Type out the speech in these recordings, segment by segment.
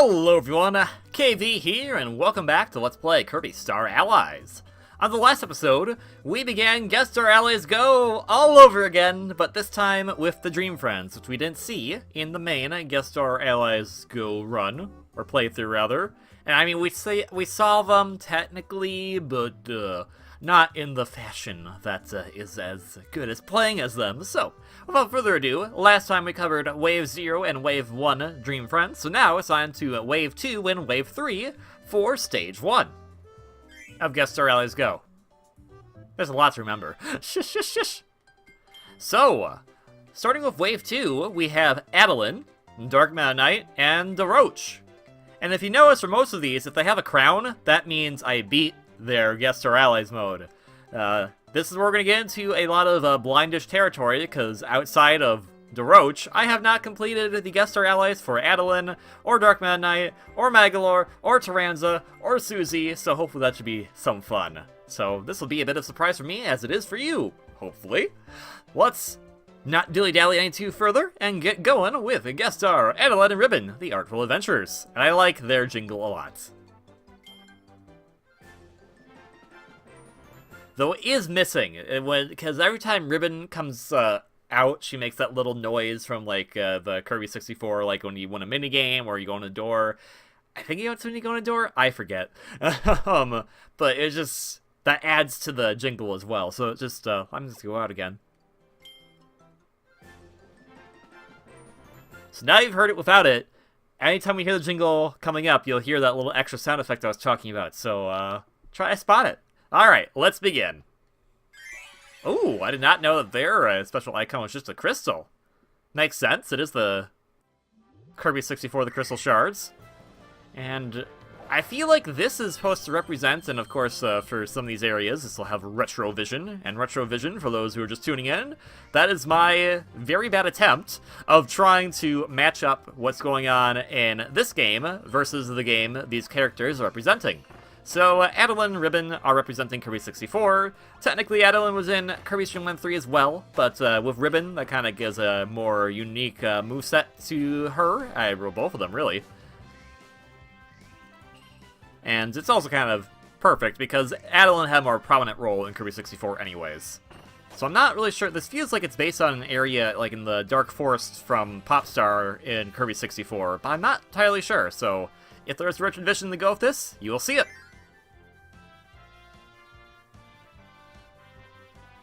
Hello everyone, KV here, and welcome back to Let's Play Kirby Star Allies. On the last episode, we began Guest Star Allies Go all over again, but this time with the Dream Friends, which we didn't see in the main Guest Star Allies Go run, or playthrough rather. And I mean, we saw them technically, but not in the fashion that is as good as playing as them. So, without further ado, last time we covered Wave 0 and Wave 1 Dream Friends, so now it's on to Wave 2 and Wave 3 for Stage 1 of Guest Star Allies Go. There's a lot to remember. Shush. So, starting with Wave 2, we have Adeline, Dark Meta Knight, and Daroach. And if you notice for most of these, if they have a crown, that means I beat their Guest Star Allies mode. This is where we're going to get into a lot of Blindish territory, because outside of Daroach, I have not completed the Guest Star Allies for Adeline, or Dark Meta Knight, or Magolor, or Taranza, or Susie, so hopefully that should be some fun. So this will be a bit of a surprise for me, as it is for you, hopefully. Let's not dilly-dally any too further, and get going with Guest Star Adeline Ribbon, the Artful Adventurers. And I like their jingle a lot. Though it is missing, because every time Ribbon comes out, she makes that little noise from, like, the Kirby 64, like when you win a minigame or you go in a door. I think it's when you go in a door? I forget. But it's just, that adds to the jingle as well. So it's just, I'm just going to go out again. So now you've heard it without it. Anytime you hear the jingle coming up, you'll hear that little extra sound effect I was talking about. So, try to spot it. Alright, let's begin. Ooh, I did not know that their special icon was just a crystal. Makes sense, it is the Kirby 64, the Crystal Shards. And I feel like this is supposed to represent, and of course for some of these areas, this will have Retrovision. And Retrovision, for those who are just tuning in, that is my very bad attempt of trying to match up what's going on in this game versus the game these characters are representing. So, Adeline and Ribbon are representing Kirby 64. Technically, Adeline was in Kirby Stream Land 3 as well, but with Ribbon, that kind of gives a more unique moveset to her. I wrote both of them, really. And it's also kind of perfect, because Adeline had a more prominent role in Kirby 64 anyways. So I'm not really sure. This feels like it's based on an area, like in the Dark Forest from Popstar in Kirby 64, but I'm not entirely sure, so if there's Retrovision to go with this, you will see it.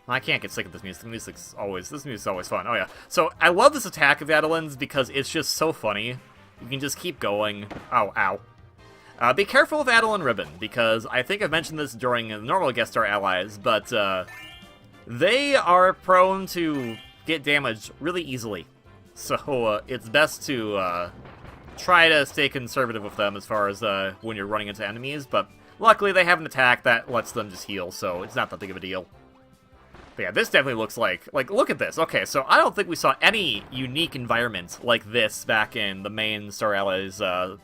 I can't get sick of this music. This music's always fun. Oh yeah. So I love this attack of Adeline's because it's just so funny. You can just keep going. Oh, ow. Be careful with Adeline Ribbon, because I think I've mentioned this during the normal Guest Star Allies, but they are prone to get damaged really easily. So it's best to try to stay conservative with them as far as when you're running into enemies, but luckily they have an attack that lets them just heal, so it's not that big of a deal. But yeah, this definitely looks like, look at this. Okay, so I don't think we saw any unique environment like this back in the main Star Allies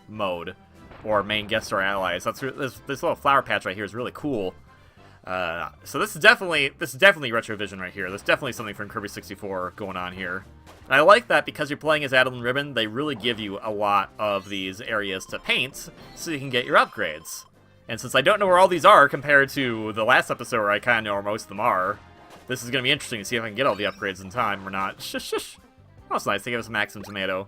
mode, or main Guest Star Allies. This little flower patch right here is really cool. So this is definitely Retrovision right here. There's definitely something from Kirby 64 going on here. And I like that because you're playing as Adeline Ribbon, they really give you a lot of these areas to paint so you can get your upgrades. And since I don't know where all these are compared to the last episode where I kind of know where most of them are, this is going to be interesting to see if I can get all the upgrades in time or not. Shush. Oh, it's nice. They give us a Maximum Tomato.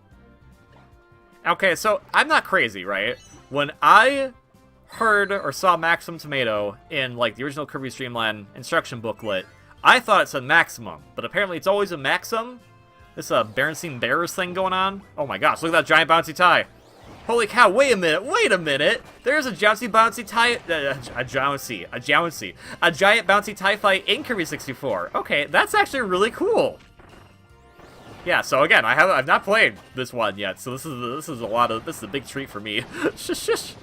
Okay, so I'm not crazy, right? When I heard or saw Maximum Tomato in, like, the original Kirby Streamland instruction booklet, I thought it said Maximum, but apparently it's always a Maxim. This Berenstein Bears thing going on. Oh my gosh, look at that giant bouncy tie. Holy cow, wait a minute! There's a giant bouncy tie fight in Kirby 64. Okay, that's actually really cool. Yeah, so again, I've not played this one yet, so this is a big treat for me. Shush.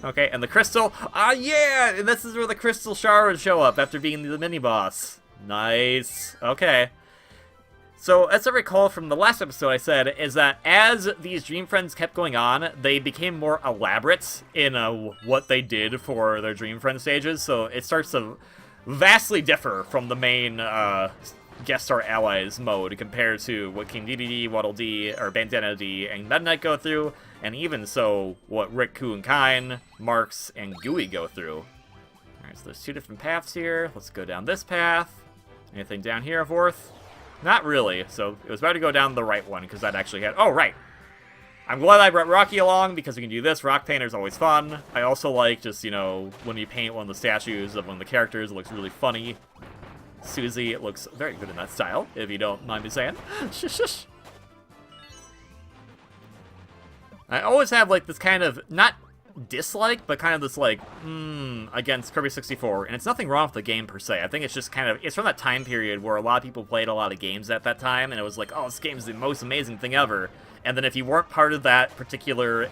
Okay, and the crystal. Yeah, and this is where the crystal shard would show up after being the mini boss. Nice. Okay. So, as I recall from the last episode I said, is that as these Dream Friends kept going on, they became more elaborate in what they did for their Dream Friend stages, so it starts to vastly differ from the main Guest Star Allies mode compared to what King DDD, Waddle Dee, or Bandana D, and Meta Knight go through, and even so, what Rick, Ku, and Kine, Marks, and Gooey go through. Alright, so there's 2 different paths here. Let's go down this path. Anything down here of worth? Not really, so it was better to go down the right one, because that actually had... Oh, right! I'm glad I brought Rocky along, because we can do this. Rock Painter's always fun. I also like just, you know, when you paint one of the statues of one of the characters, it looks really funny. Susie, it looks very good in that style, if you don't mind me saying. Shush, shush. I always have, like, this kind of, not dislike, but kind of this, like, against Kirby 64, and it's nothing wrong with the game, per se. I think it's just kind of, it's from that time period where a lot of people played a lot of games at that time, and it was like, oh, this game's the most amazing thing ever. And then if you weren't part of that particular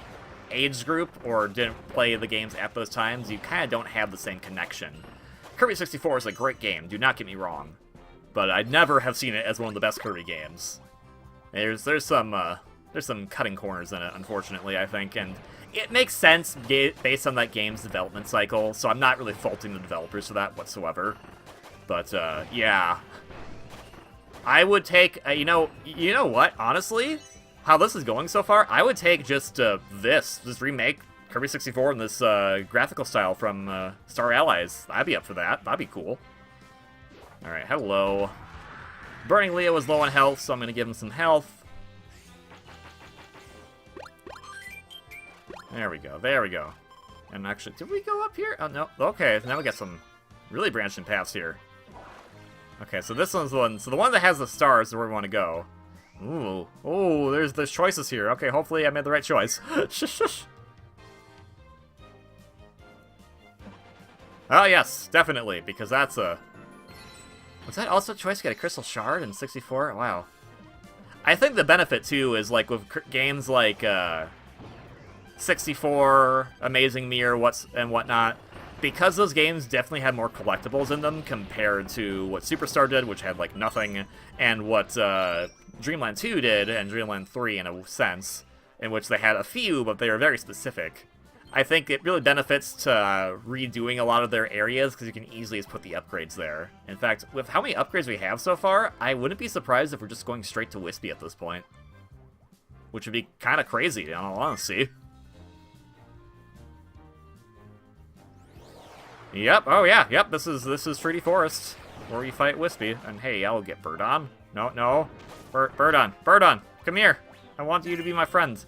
age group, or didn't play the games at those times, you kind of don't have the same connection. Kirby 64 is a great game, do not get me wrong, but I'd never have seen it as one of the best Kirby games. There's some cutting corners in it, unfortunately, I think, and it makes sense based on that game's development cycle, so I'm not really faulting the developers for that whatsoever. But, yeah. I would take, you know what, honestly, how this is going so far, I would take just this remake, Kirby 64 in this graphical style from Star Allies. I'd be up for that. That'd be cool. Alright, hello. Burning Leo is low on health, so I'm going to give him some health. There we go, there we go. And actually, did we go up here? Oh, no. Okay, now we got some really branching paths here. Okay, so this one's the one. So the one that has the stars is where we want to go. Ooh. Oh, there's choices here. Okay, hopefully I made the right choice. Shush, shush. Oh, yes, definitely, because that's a... Was that also a choice to get a Crystal Shard in 64? Wow. I think the benefit, too, is, like, with games like 64, Amazing Mirror, and whatnot, because those games definitely had more collectibles in them compared to what Superstar did, which had, like, nothing, and what Dreamland 2 did, and Dreamland 3, in a sense, in which they had a few, but they were very specific. I think it really benefits to redoing a lot of their areas, because you can easily just put the upgrades there. In fact, with how many upgrades we have so far, I wouldn't be surprised if we're just going straight to Wispy at this point. Which would be kind of crazy, in all honesty. Yep, oh yeah, yep, this is Treaty Forest, where you fight Wispy. And hey, I'll get Birdon. No. Birdon, come here. I want you to be my friend.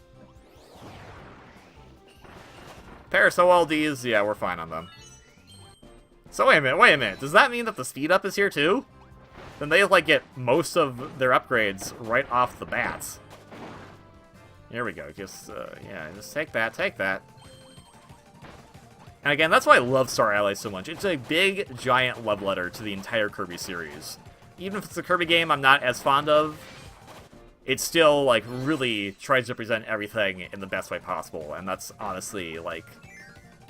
Paris OLDs, yeah, we're fine on them. So wait a minute. Does that mean that the speed up is here too? Then they, like, get most of their upgrades right off the bat. Here we go, just, yeah, just take that. And again, that's why I love Star Allies so much. It's a big, giant love letter to the entire Kirby series. Even if it's a Kirby game I'm not as fond of, it still, like, really tries to present everything in the best way possible, and that's honestly, like,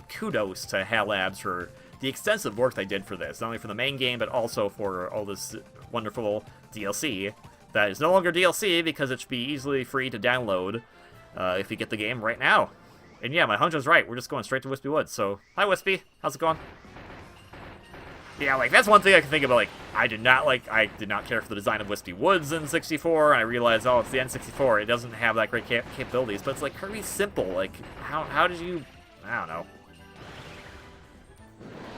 kudos to HAL Labs for the extensive work they did for this, not only for the main game, but also for all this wonderful DLC that is no longer DLC because it should be easily free to download if you get the game right now. And yeah, my hunch was right, we're just going straight to Wispy Woods, so, hi Wispy, how's it going? Yeah, like, that's one thing I can think about, like, I did not care for the design of Wispy Woods in 64, and I realized, oh, it's the N64, it doesn't have that great capabilities, but it's like, Kirby's simple, like, how did you, I don't know.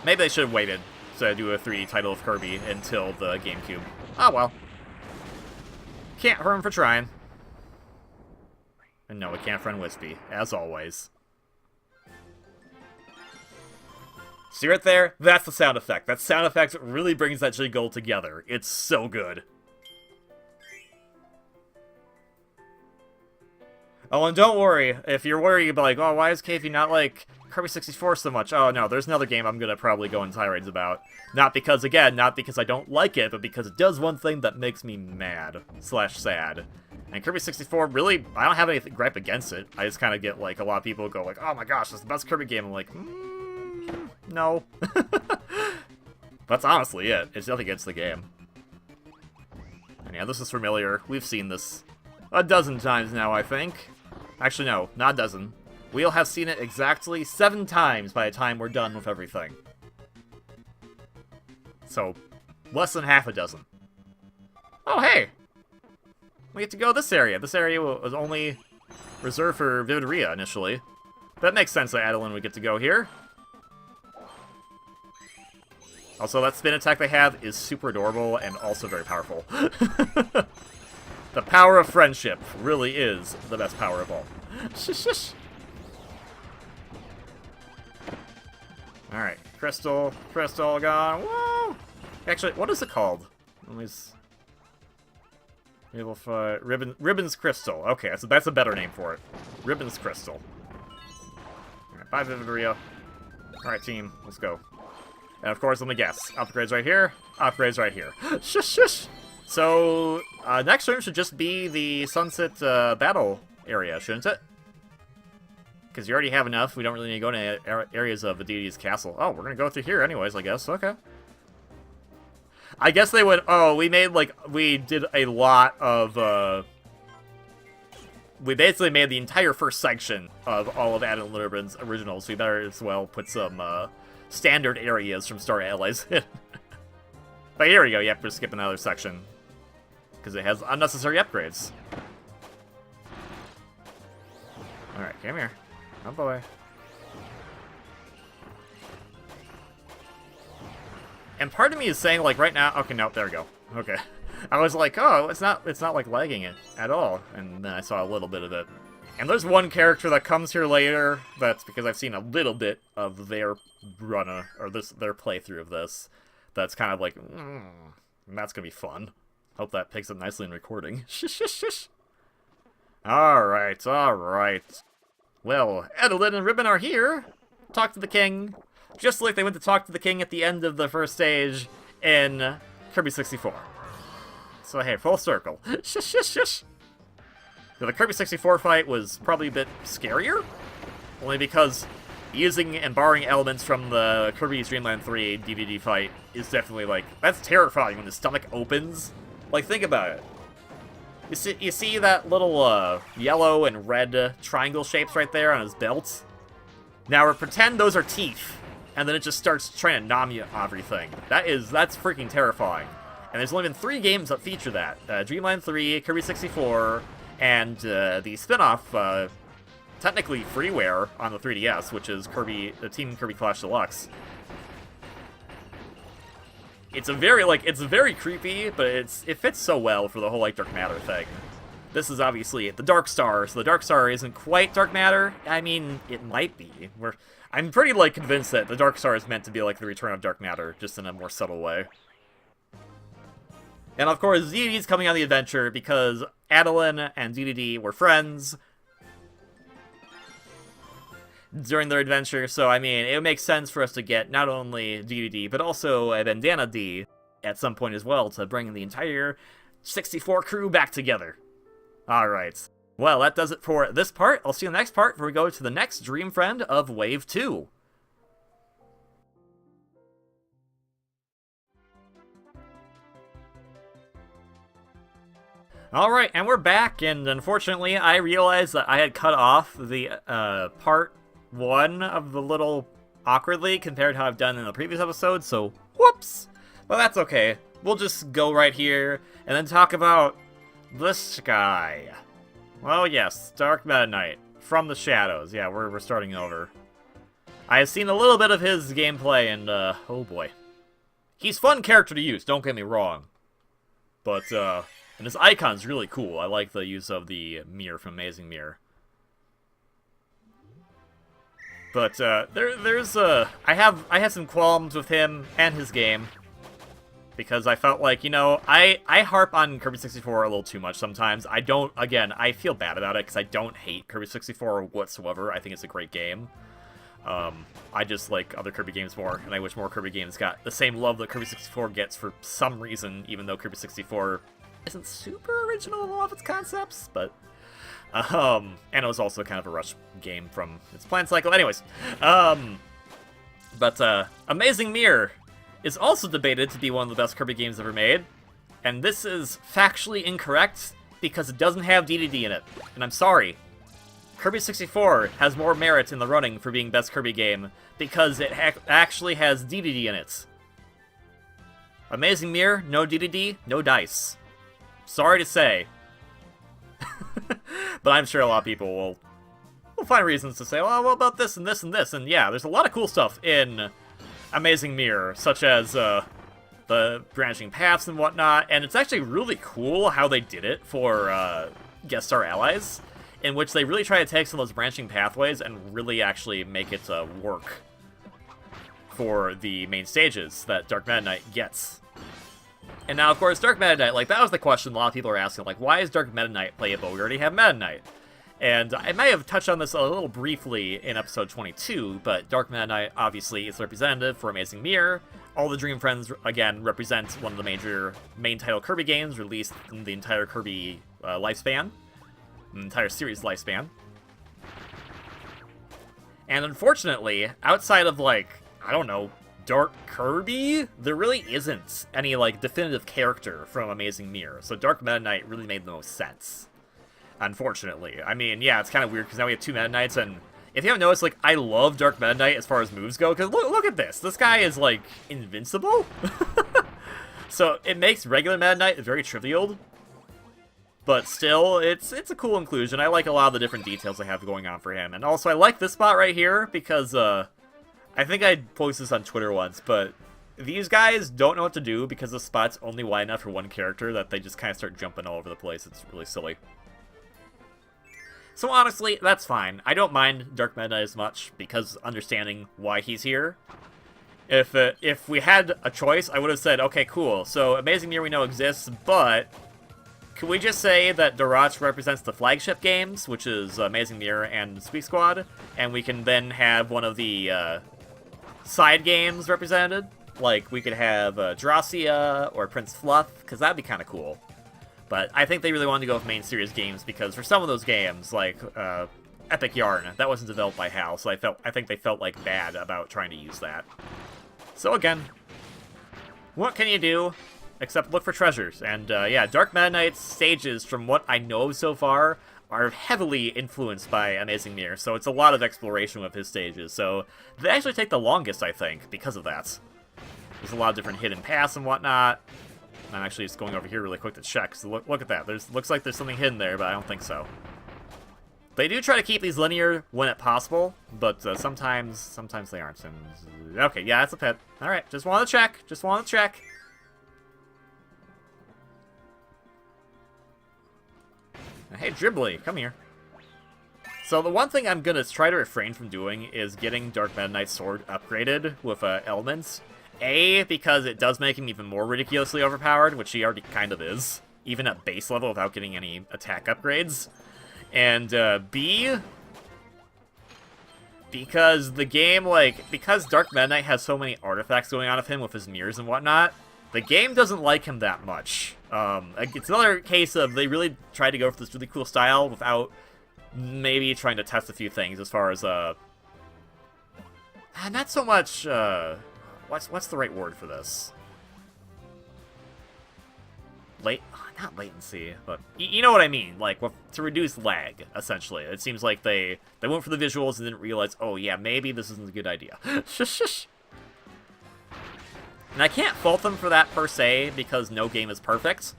Maybe they should have waited to do a 3D title of Kirby until the GameCube. Oh, well. Can't hurt him for trying. And no, we can't friend Wispy, as always. See right there? That's the sound effect. That sound effect really brings that jiggle together. It's so good. Oh, and don't worry. If you're worried about, like, oh, why is KV not like Kirby 64 so much? Oh, no, there's another game I'm gonna probably go in tirades about. Not because I don't like it, but because it does one thing that makes me mad / sad. And Kirby 64, really, I don't have anything gripe against it. I just kind of get, like, a lot of people go, like, oh my gosh, it's the best Kirby game. I'm like, no. That's honestly it. It's nothing against the game. And yeah, this is familiar. We've seen this a dozen times now, I think. Actually, no, not a dozen. We'll have seen it exactly 7 times by the time we're done with everything. So, less than half a dozen. Oh, hey! We get to go this area. This area was only reserved for Vivid Rhea initially. That makes sense that Adeline would get to go here. Also, that spin attack they have is super adorable and also very powerful. The power of friendship really is the best power of all. Shush, shush. Alright, Crystal gone. Whoa! Actually, what is it called? Ribbon's Crystal. Okay, so that's a better name for it. Ribbon's Crystal. Alright, bye, Vivid Rhea. Alright, team, let's go. And of course, let me guess. Upgrades right here, upgrades right here. Shush, shush! So, next room should just be the Sunset battle area, shouldn't it? Because you already have enough. We don't really need to go to areas of the deity's castle. Oh, we're going to go through here anyways, I guess. Okay. I guess they would... Oh, we did a lot of... We basically made the entire first section of all of Adeline Ribbon's originals, so we better as well put some standard areas from Star Allies in. But here we go. You have to skip another section. Because it has unnecessary upgrades. Alright, come here. Oh boy. And part of me is saying, like, right now... Okay, no, there we go. Okay. I was like, oh, it's not like lagging it at all. And then I saw a little bit of it. And there's one character that comes here later. That's because I've seen a little bit of their run, or their playthrough of this. That's kind of like, that's gonna be fun. Hope that picks up nicely in recording. Shush, shush, shush. Alright, alright. Well, Adeline and Ribbon are here. Talk to the king. Just like they went to talk to the king at the end of the first stage in Kirby 64. So hey, full circle. Shush, shush, shush. Now, the Kirby 64 fight was probably a bit scarier. Only because using and borrowing elements from the Kirby Dream Land 3 DVD fight is definitely, like, that's terrifying when the stomach opens. Like, think about it. You see that little yellow and red triangle shapes right there on his belt? Now, pretend those are teeth, and then it just starts trying to nom you everything. That's freaking terrifying. And there's only been 3 games that feature that. Dreamland 3, Kirby 64, and the spin-off, technically freeware on the 3DS, which is Team Kirby Clash Deluxe. It's very creepy, but it fits so well for the whole, like, dark matter thing. This is obviously the Dark Star, so the Dark Star isn't quite dark matter. I mean, it might be. I'm pretty, like, convinced that the Dark Star is meant to be, like, the return of dark matter, just in a more subtle way. And of course, DDD's coming on the adventure because Adeline and DDD were friends during their adventure, so I mean, it would make sense for us to get not only DDD, but also a Bandana D at some point as well to bring the entire 64 crew back together. Alright. Well, that does it for this part. I'll see you in the next part where we go to the next Dream Friend of Wave 2. Alright, and we're back, and unfortunately I realized that I had cut off the part 1 of the little awkwardly compared to how I've done in the previous episode, so whoops! But that's okay. We'll just go right here and then talk about this guy. Well, yes, Dark Meta Knight from the Shadows. Yeah, we're starting over. I have seen a little bit of his gameplay, and oh boy. He's a fun character to use, don't get me wrong. But, and his icon's really cool. I like the use of the mirror from Amazing Mirror. But I have some qualms with him and his game because I felt like, you know, I harp on Kirby 64 a little too much sometimes. I feel bad about it because I don't hate Kirby 64 whatsoever. I think it's a great game. I just like other Kirby games more, and I wish more Kirby games got the same love that Kirby 64 gets for some reason, even though Kirby 64 isn't super original in a lot of its concepts, but and it was also kind of a rush game from its plan cycle. Anyways, but Amazing Mirror is also debated to be one of the best Kirby games ever made, and this is factually incorrect because it doesn't have DDD in it, and I'm sorry. Kirby 64 has more merit in the running for being best Kirby game because it actually has DDD in it. Amazing Mirror, no DDD, no dice. Sorry to say. But I'm sure a lot of people will find reasons to say, well, what about this and this and this? And yeah, there's a lot of cool stuff in Amazing Mirror, such as the branching paths and whatnot, and it's actually really cool how they did it for Guest Star Allies, in which they really try to take some of those branching pathways and really actually make it work for the main stages that Dark Meta Knight gets. And now, of course, Dark Meta Knight, like, that was the question a lot of people are asking, like, why is Dark Meta Knight playable? We already have Meta Knight. And I may have touched on this a little briefly in episode 22, but Dark Meta Knight obviously is the representative for Amazing Mirror. All the Dream Friends, again, represent one of the major main title Kirby games released in the entire Kirby lifespan, the entire series lifespan. And unfortunately, outside of, like, I don't know, Dark Kirby, there really isn't any, like, definitive character from Amazing Mirror, so Dark Meta Knight really made the most sense. Unfortunately. I mean, yeah, it's kind of weird, because now we have two Meta Knights, and if you haven't noticed, like, I love Dark Meta Knight as far as moves go, because look at this. This guy is, like, invincible? So it makes regular Meta Knight very trivial, but still, it's a cool inclusion. I like a lot of the different details they have going on for him, and also I like this spot right here, because, I think I posted this on Twitter once, but these guys don't know what to do because the spot's only wide enough for one character that they just kind of start jumping all over the place. It's really silly. So honestly, that's fine. I don't mind Dark Meta as much because understanding why he's here. If we had a choice, I would have said, okay, cool. So Amazing Mirror we know exists, but can we just say that Daroach represents the flagship games, which is Amazing Mirror and Squeak Squad, and we can then have one of the side games represented? Like, we could have Dracia or Prince Fluff, because that'd be kind of cool. But I think they really wanted to go with main series games, because for some of those games, like Epic Yarn, that wasn't developed by HAL, so I think they felt like bad about trying to use that. So again, what can you do except look for treasures? And yeah, Dark Meta Knight's stages, from what I know so far, are heavily influenced by Amazing Mirror, so it's a lot of exploration with his stages. So they actually take the longest, I think, because of that. There's a lot of different hidden paths and whatnot. I'm actually just going over here really quick to check. So look at that. Looks like there's something hidden there, but I don't think so. They do try to keep these linear when it's possible, but sometimes they aren't. And, okay, yeah, that's a pit. All right, just want to check. Just want to check. Hey, Dribbly, come here. So the one thing I'm going to try to refrain from doing is getting Dark Meta Knight's sword upgraded with elements. A, because it does make him even more ridiculously overpowered, which he already kind of is, even at base level without getting any attack upgrades. And B, because the game, like, because Dark Meta Knight has so many artifacts going on with him with his mirrors and whatnot, the game doesn't like him that much. It's another case of they really tried to go for this really cool style without maybe trying to test a few things as far as, not so much, what's the right word for this? Not latency, but you know what I mean, like, to reduce lag, essentially. It seems like they went for the visuals and didn't realize, oh yeah, maybe this isn't a good idea. Shush. And I can't fault them for that per se, because no game is perfect,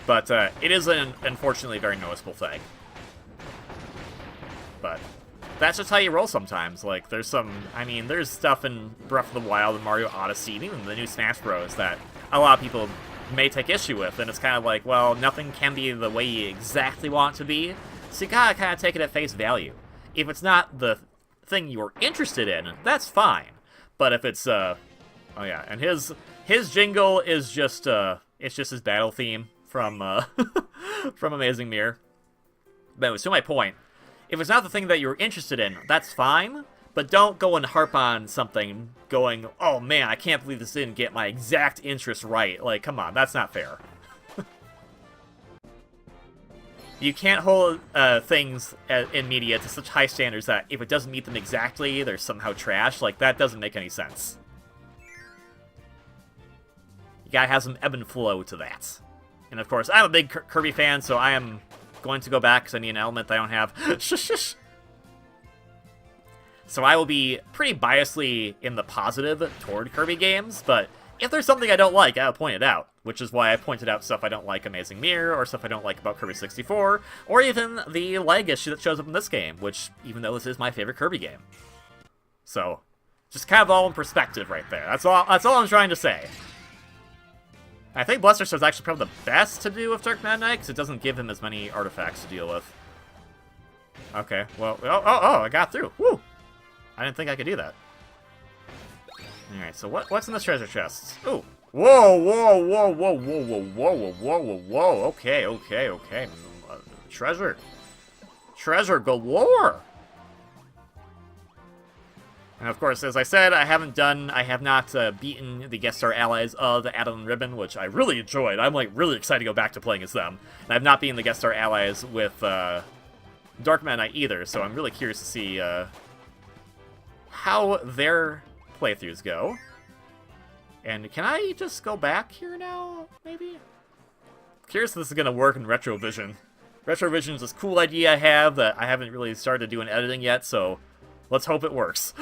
but it is an unfortunately very noticeable thing. But that's just how you roll sometimes. Like, there's stuff in Breath of the Wild and Mario Odyssey, and even the new Smash Bros. That a lot of people may take issue with, and it's kind of like, well, nothing can be the way you exactly want it to be, so you gotta kind of take it at face value. If it's not the thing you're interested in, that's fine. But if it's, oh yeah, and his jingle is just, it's just his battle theme from, from Amazing Mirror. But to my point, if it's not the thing that you're interested in, that's fine, but don't go and harp on something going, oh man, I can't believe this didn't get my exact interest right. Like, come on, that's not fair. You can't hold things in media to such high standards that if it doesn't meet them exactly, they're somehow trash. Like, that doesn't make any sense. You gotta have some ebb and flow to that. And of course, I'm a big Kirby fan, so I am going to go back because I need an element that I don't have. Shush. So I will be pretty biasly in the positive toward Kirby games, but if there's something I don't like, I'll point it out. which is why I pointed out stuff I don't like Amazing Mirror, or stuff I don't like about Kirby 64, or even the lag issue that shows up in this game, which, even though this is my favorite Kirby game. So, just kind of all in perspective right there. That's all I'm trying to say. I think Bluster Star is actually probably the best to do with Dark Meta Knight, because it doesn't give him as many artifacts to deal with. Okay, well, I got through. Woo! I didn't think I could do that. Alright, so what's in this treasure chest? Ooh. Whoa, whoa, whoa, whoa, whoa, whoa, whoa, whoa, whoa, whoa. Okay, okay, okay. Treasure. Treasure galore! And of course, as I said, I have not beaten the Guest Star Allies of Adeline Ribbon, which I really enjoyed. I'm, like, really excited to go back to playing as them. And I've not beaten the Guest Star Allies with Dark Meta Knight either, so I'm really curious to see how their playthroughs go. And can I just go back here now, maybe? Curious if this is going to work in Retrovision. Retrovision is this cool idea I have that I haven't really started doing editing yet, so let's hope it works.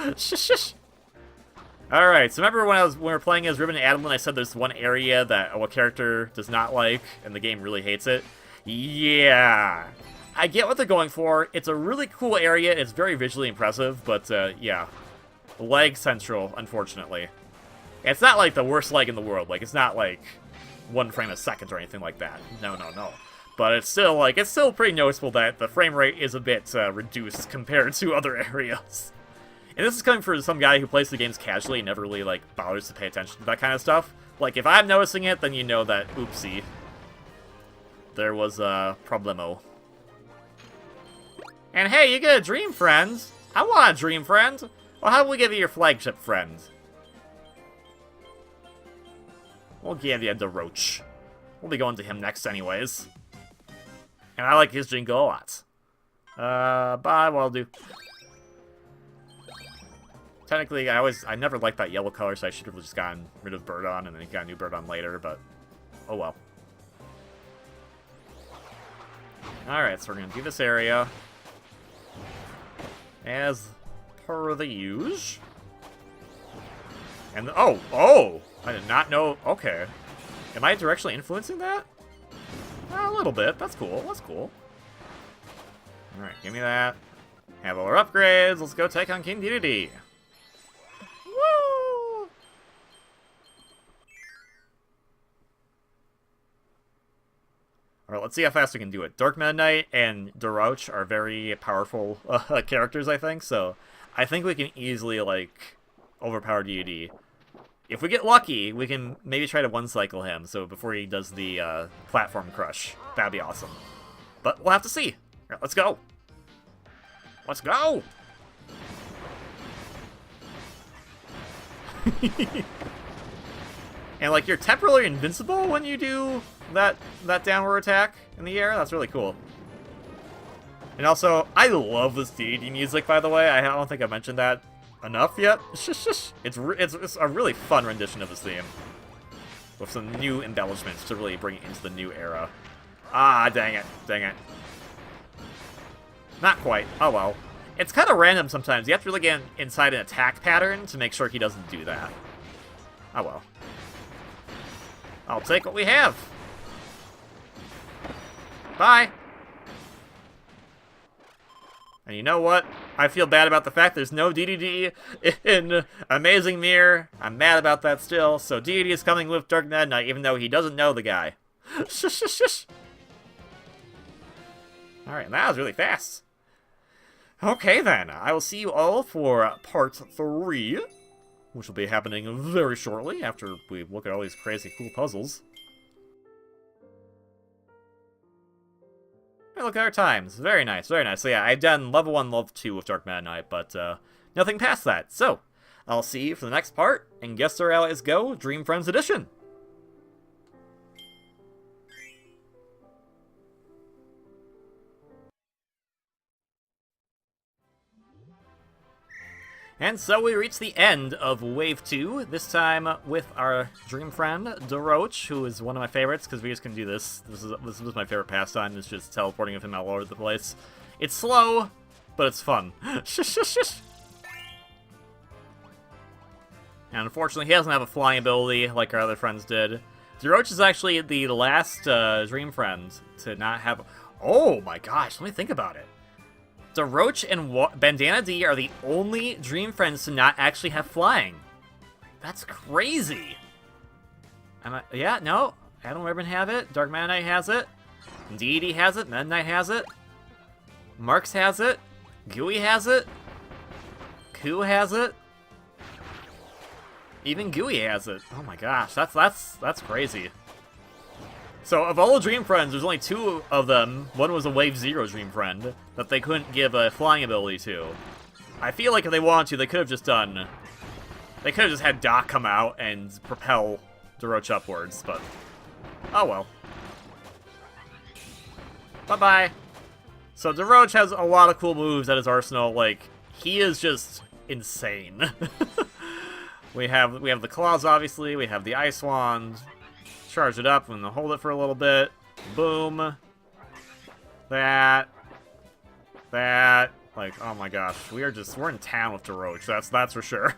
Alright, so remember when we were playing as Ribbon and Adeline, I said there's one area that a character does not like, and the game really hates it? Yeah. I get what they're going for. It's a really cool area, it's very visually impressive, but yeah. Lag central, unfortunately. It's not like the worst lag in the world, like it's not like 1 frame a second or anything like that. No, no, no. But it's still pretty noticeable that the frame rate is a bit reduced compared to other areas. And this is coming from some guy who plays the games casually and never really, like, bothers to pay attention to that kind of stuff. Like, if I'm noticing it, then you know that, oopsie, there was a problemo. And hey, you get a dream friend! I want a dream friend! Well, how about we give you your flagship friend? We'll give you Daroach. We'll be going to him next anyways. And I like his jingle a lot. Bye, what'll do. Technically, I never liked that yellow color, so I should have just gotten rid of Birdon and then got a new Birdon later, but oh well. Alright, so we're gonna do this area as per the usual. And oh! I did not know. Okay. Am I directly influencing that? A little bit. That's cool. That's cool. Alright, give me that. Have all our upgrades. Let's go take on King Dedede. Woo! Alright, let's see how fast we can do it. Dark Meta Knight and Daroach are very powerful characters, I think, so I think we can easily, like, overpower Dedede. If we get lucky, we can maybe try to one-cycle him, so before he does the platform crush. That'd be awesome. But we'll have to see. Alright, let's go! Let's go! And, like, you're temporarily invincible when you do that downward attack in the air. That's really cool. And also, I love this Dedede music, by the way. I don't think I mentioned that enough yet. It's a really fun rendition of this theme. With some new embellishments to really bring it into the new era. Ah, dang it. Dang it. Not quite. Oh well. It's kind of random sometimes. You have to really get inside an attack pattern to make sure he doesn't do that. Oh well. I'll take what we have. Bye. And you know what? I feel bad about the fact there's no Dedede in Amazing Mirror. I'm mad about that still. So Dedede is coming with Dark Meta Knight, even though he doesn't know the guy. Shush, shush, shush. Alright, that was really fast. Okay then, I will see you all for part 3, which will be happening very shortly after we look at all these crazy cool puzzles. Hey, look at our times. Very nice, very nice. So yeah, I've done level 1, level 2 with Dark Meta Knight, but nothing past that. So, I'll see you for the next part in Guest Star Allies Go! Dream Friends Edition. And so we reach the end of Wave 2, this time with our dream friend, Daroach, who is one of my favorites, because we just can do this. This was my favorite pastime, is just teleporting with him all over the place. It's slow, but it's fun. Shush, shush, shush. And unfortunately, he doesn't have a flying ability like our other friends did. Daroach is actually the last Dream Friend to not have... Oh my gosh, let me think about it. Daroach and Bandana D are the only Dream Friends to not actually have flying. That's crazy. Yeah, no. Adeline Ribbon have it. Dark Meta Knight has it. Deity has it. Meta Knight has it. Marks has it. Gooey has it. Koo has it. Even Gooey has it. Oh my gosh, that's crazy. So of all the Dream Friends, there's only 2 of them. One was a Wave 0 Dream Friend that they couldn't give a flying ability to. I feel like if they wanted to, they could have just done... They could have just had Doc come out and propel Daroach upwards, but... Oh well. Bye-bye. So Daroach has a lot of cool moves at his arsenal. Like, he is just insane. We have the claws, obviously. We have the ice wand. Charge it up and hold it for a little bit. Boom. That. Like, oh my gosh, we're in town with Daroach. That's for sure.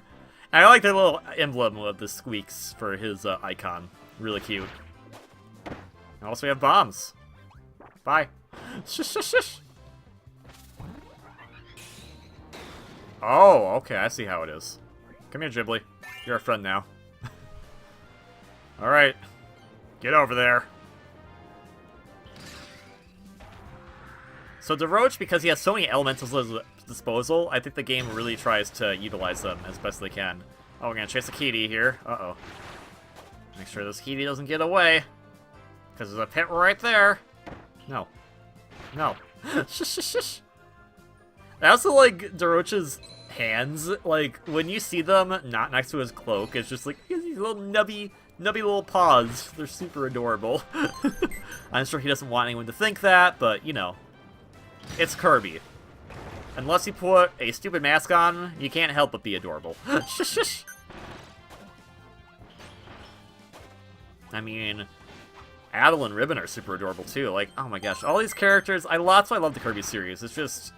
And I like the little emblem with the squeaks for his icon. Really cute. And also we have bombs. Bye. Shush, shush, shush. Oh, okay, I see how it is. Come here, Ghibli. You're a friend now. Alright. Get over there. So Daroach, because he has so many elementals at his disposal, I think the game really tries to utilize them as best they can. Oh, we're gonna chase a kitty here. Uh-oh. Make sure this kitty doesn't get away. Because there's a pit right there. No. No. Shush, shush, shush. I also like Daroach's hands. Like, when you see them not next to his cloak, it's just like, he has these little nubby little paws. They're super adorable. I'm sure he doesn't want anyone to think that, but, you know, it's Kirby. Unless you put a stupid mask on, you can't help but be adorable. Shush, shush. I mean, Adeline Ribbon are super adorable too. Like, oh my gosh, all these characters, that's why I love the Kirby series. It's just,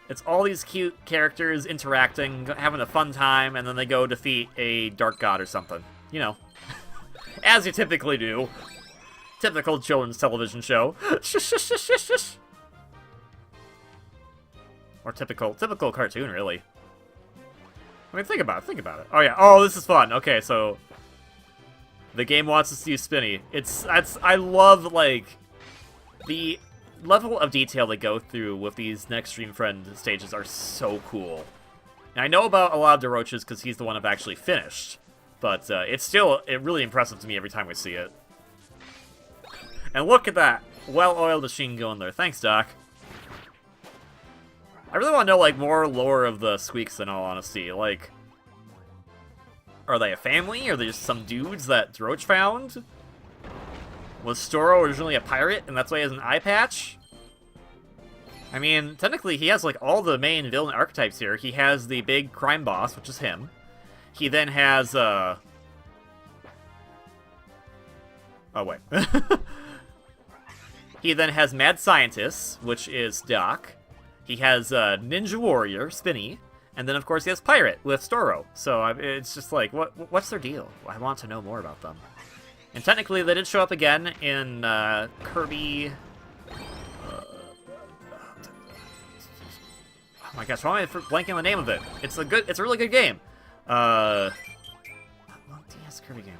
it's all these cute characters interacting, having a fun time, and then they go defeat a dark god or something. You know, as you typically do. Typical children's television show. Shush, shush, shush, shush, shush. Or typical cartoon, really. I mean, think about it. Oh yeah, oh, this is fun. Okay, so the game wants us to use Spinny. I love, like, the level of detail they go through with these next Dream Friend stages are so cool. And I know about a lot of Daroach's because he's the one I've actually finished, but it's still really impressive to me every time we see it. And look at that well-oiled machine going there. Thanks, Doc. I really want to know, like, more lore of the Squeaks, in all honesty. Like, are they a family? Are they just some dudes that Daroach found? Was Storo originally a pirate, and that's why he has an eye patch? I mean, technically, he has, like, all the main villain archetypes here. He has the big crime boss, which is him. He then has, Oh, wait. He then has Mad Scientist, which is Doc. He has Ninja Warrior, Spinny. And then, of course, he has Pirate with Storo. So it's just like, what's their deal? I want to know more about them. And technically, they did show up again in Kirby... oh my gosh, why am I blanking on the name of it? It's a really good game. DS Kirby game.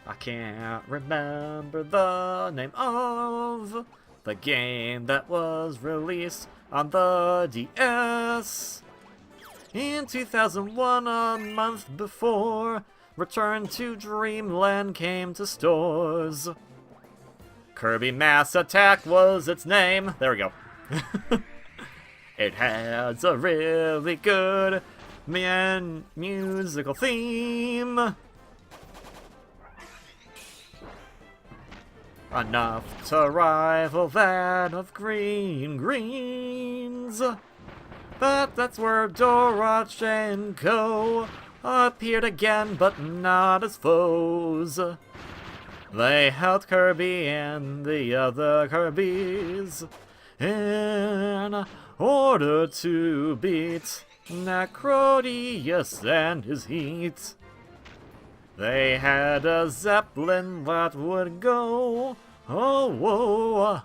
I can't remember the name of the game that was released on the DS in 2001, a month before Return to Dreamland came to stores. Kirby Mass Attack was its name. There we go. It has a really good musical theme. Enough to rival that of Green Greens. But that's where Daroach and Co. appeared again, but not as foes. They helped Kirby and the other Kirbys in order to beat Necrodius and his heat. They had a zeppelin that would go, oh, whoa,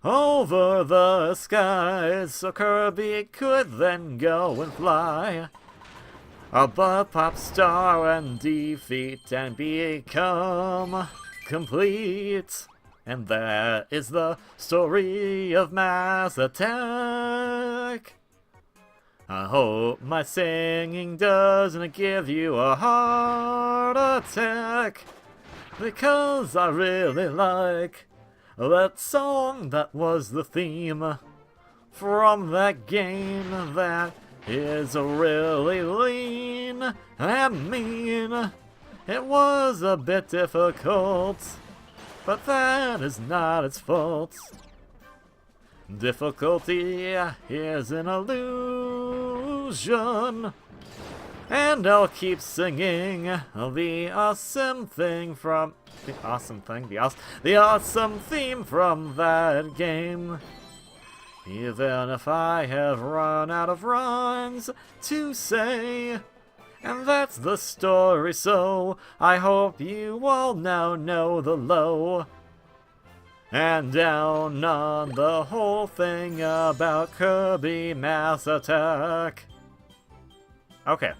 over the skies, so Kirby could then go and fly above pop star and defeat and become complete. And that is the story of Mass Attack. I hope my singing doesn't give you a heart attack, because I really like that song that was the theme from that game that is really lean and mean. It was a bit difficult, but that is not its fault. Difficulty is an illusion, and I'll keep singing the awesome thing from the awesome theme from that game. Even if I have run out of rhymes to say, and that's the story, so I hope you all now know the low and down on the whole thing about Kirby Mass Attack. Okay.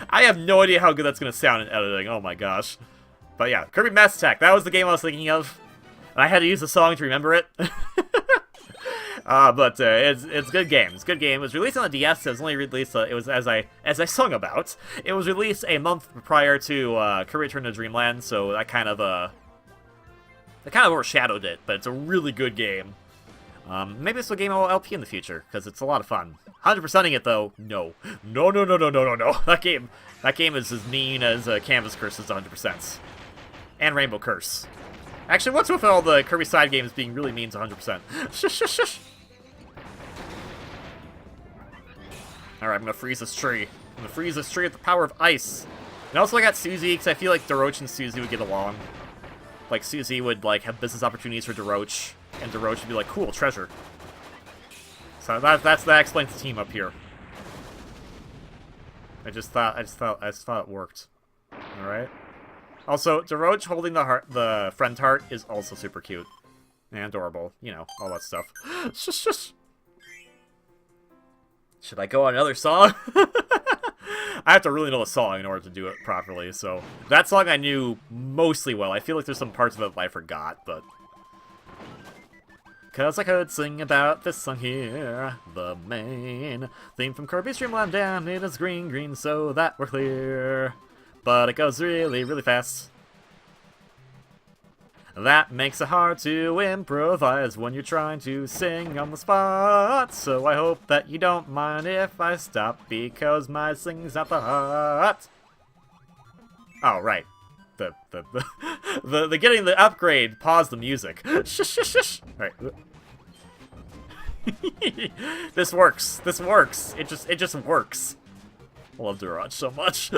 I have no idea how good that's going to sound in editing, oh my gosh. But yeah, Kirby Mass Attack, that was the game I was thinking of. I had to use the song to remember it. But it's a good game. It's a good game. It was released on the DS. It was only released. It was as I sung about. It was released a month prior to Kirby Return to Dreamland, so that kind of overshadowed it. But it's a really good game. Maybe this will game I'll LP in the future because it's a lot of fun. 100%ing it though, no. That game is as mean as Canvas Curse is 100%, and Rainbow Curse. Actually, what's with all the Kirby side games being really mean to 100%? Shush. Alright, I'm gonna freeze this tree. I'm gonna freeze this tree with the power of ice. And also I got Susie, because I feel like Daroach and Susie would get along. Like, Susie would, like, have business opportunities for Daroach, and Daroach would be like, cool, treasure. So that explains the team up here. I just thought it worked. Alright. Also, Daroach holding the friend heart is also super cute. And adorable. You know, all that stuff. Shush. Should I go on another song? I have to really know the song in order to do it properly, so... That song I knew mostly well. I feel like there's some parts of it I forgot, but... Cause I could sing about this song here, the main theme from Kirby's Dream Land, and it is green, so that we're clear. But it goes really, really fast. That makes it hard to improvise when you're trying to sing on the spot. So I hope that you don't mind if I stop, because my singing's not the hot. Oh, right. The getting the upgrade, pause the music. Shush. Alright. This works. It just works. I love Daroach so much.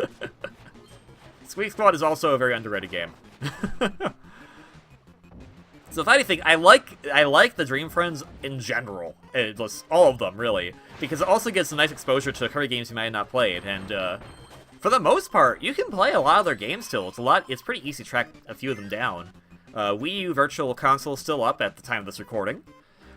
Squeak Squad is also a very underrated game. So if anything, I like the Dream Friends in general. All of them, really. Because it also gets a nice exposure to Kirby games you might have not played. And for the most part, you can play a lot of their games still. It's pretty easy to track a few of them down. Wii U Virtual Console is still up at the time of this recording.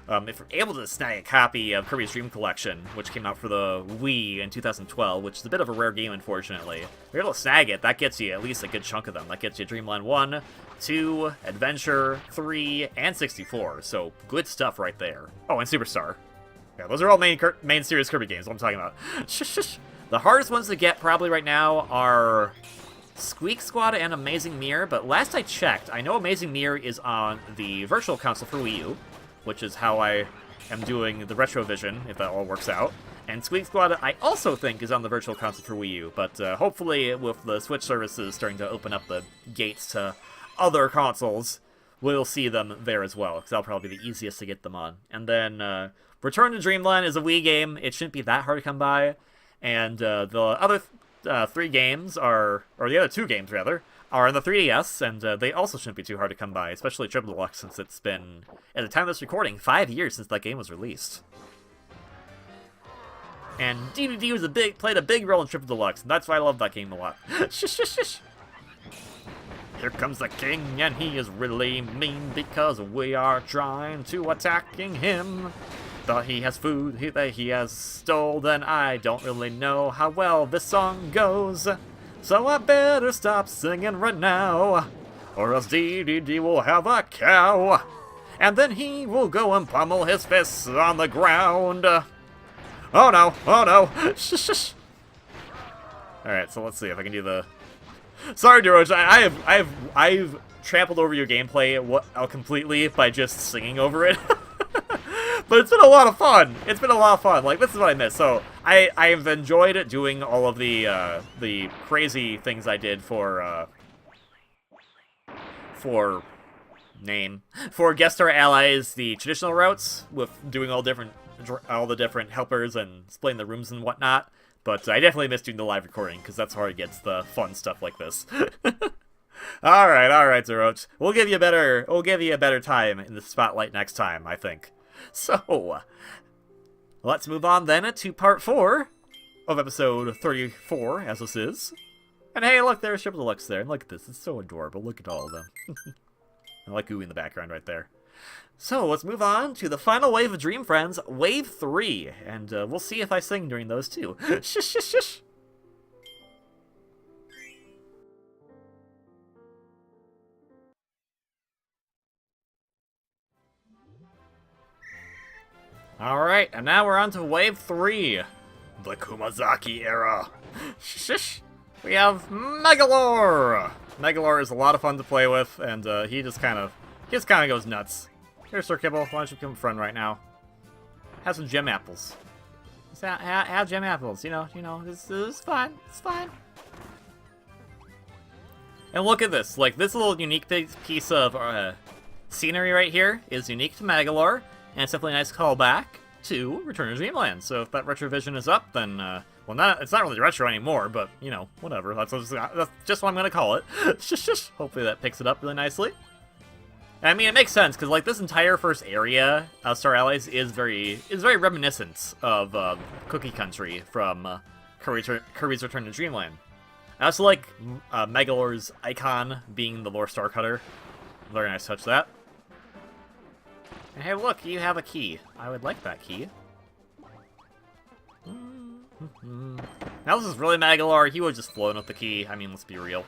If you're able to snag a copy of Kirby's Dream Collection, which came out for the Wii in 2012, which is a bit of a rare game, unfortunately. If you're able to snag it, that gets you at least a good chunk of them. That gets you Dreamland 1, 2, Adventure, 3, and 64, so good stuff right there. Oh, and Superstar. Yeah, those are all main series Kirby games, what I'm talking about. Shush. The hardest ones to get probably right now are Squeak Squad and Amazing Mirror, but last I checked, I know Amazing Mirror is on the Virtual Console for Wii U, which is how I am doing the Retrovision, if that all works out. And Squeak Squad, I also think, is on the Virtual Console for Wii U, but hopefully with the Switch services starting to open up the gates to other consoles, we'll see them there as well, because that'll probably be the easiest to get them on. And then Return to Dreamland is a Wii game. It shouldn't be that hard to come by. And the other three games or the other two games, rather, are on the 3DS, and they also shouldn't be too hard to come by, especially Triple Deluxe, since it's been, at the time of this recording, 5 years since that game was released. And DDD was played a big role in Triple Deluxe, and that's why I love that game a lot. Shush, shush, shush. Here comes the king, and he is really mean because we are trying to attacking him. Thought he has food that he has stolen. I don't really know how well this song goes, so I better stop singing right now, or else DDD will have a cow, and then he will go and pummel his fists on the ground. Oh no! Oh no! Shush, shush. All right, so let's see if I can do the. Sorry, Daroach, I've trampled over your gameplay completely by just singing over it. But it's been a lot of fun. It's been a lot of fun. Like, this is what I miss. So I've enjoyed doing all of the crazy things I did for Guest Star Allies, the traditional routes with doing all the different helpers and splitting the rooms and whatnot. But I definitely miss doing the live recording, because that's where it gets the fun stuff like this. Alright, Daroach. We'll give you a better time in the spotlight next time, I think. So, let's move on then to part 4 of episode 34, as this is. And hey, look, there's Triple Deluxe there. And look at this, it's so adorable. Look at all of them. I like Gooey in the background right there. So, let's move on to the final wave of Dream Friends, Wave 3. And we'll see if I sing during those too. Shush, shush, shush. Alright, and now we're on to Wave 3. The Kumazaki era. Shush. We have Magolor. Magolor is a lot of fun to play with, and he just kind of goes nuts. Here, Sir Kibble, why don't you come front right now? Have some gem apples. Have gem apples, you know, it's fine, it's fine. And look at this, like, this little unique piece of scenery right here is unique to Magolor, and it's definitely a nice callback to Return to Dreamland. So if that retrovision is up, then, well, it's not really retro anymore, but, you know, whatever. That's just what I'm going to call it. Hopefully that picks it up really nicely. I mean, it makes sense, because, like, this entire first area of Star Allies is very reminiscent of Cookie Country from Kirby's Return to Dreamland. I also like Magolor's icon being the Lore Star Cutter. Very nice touch, that. And hey, look, you have a key. I would like that key. Now this is really Magolor. He would just flown with the key. I mean, let's be real.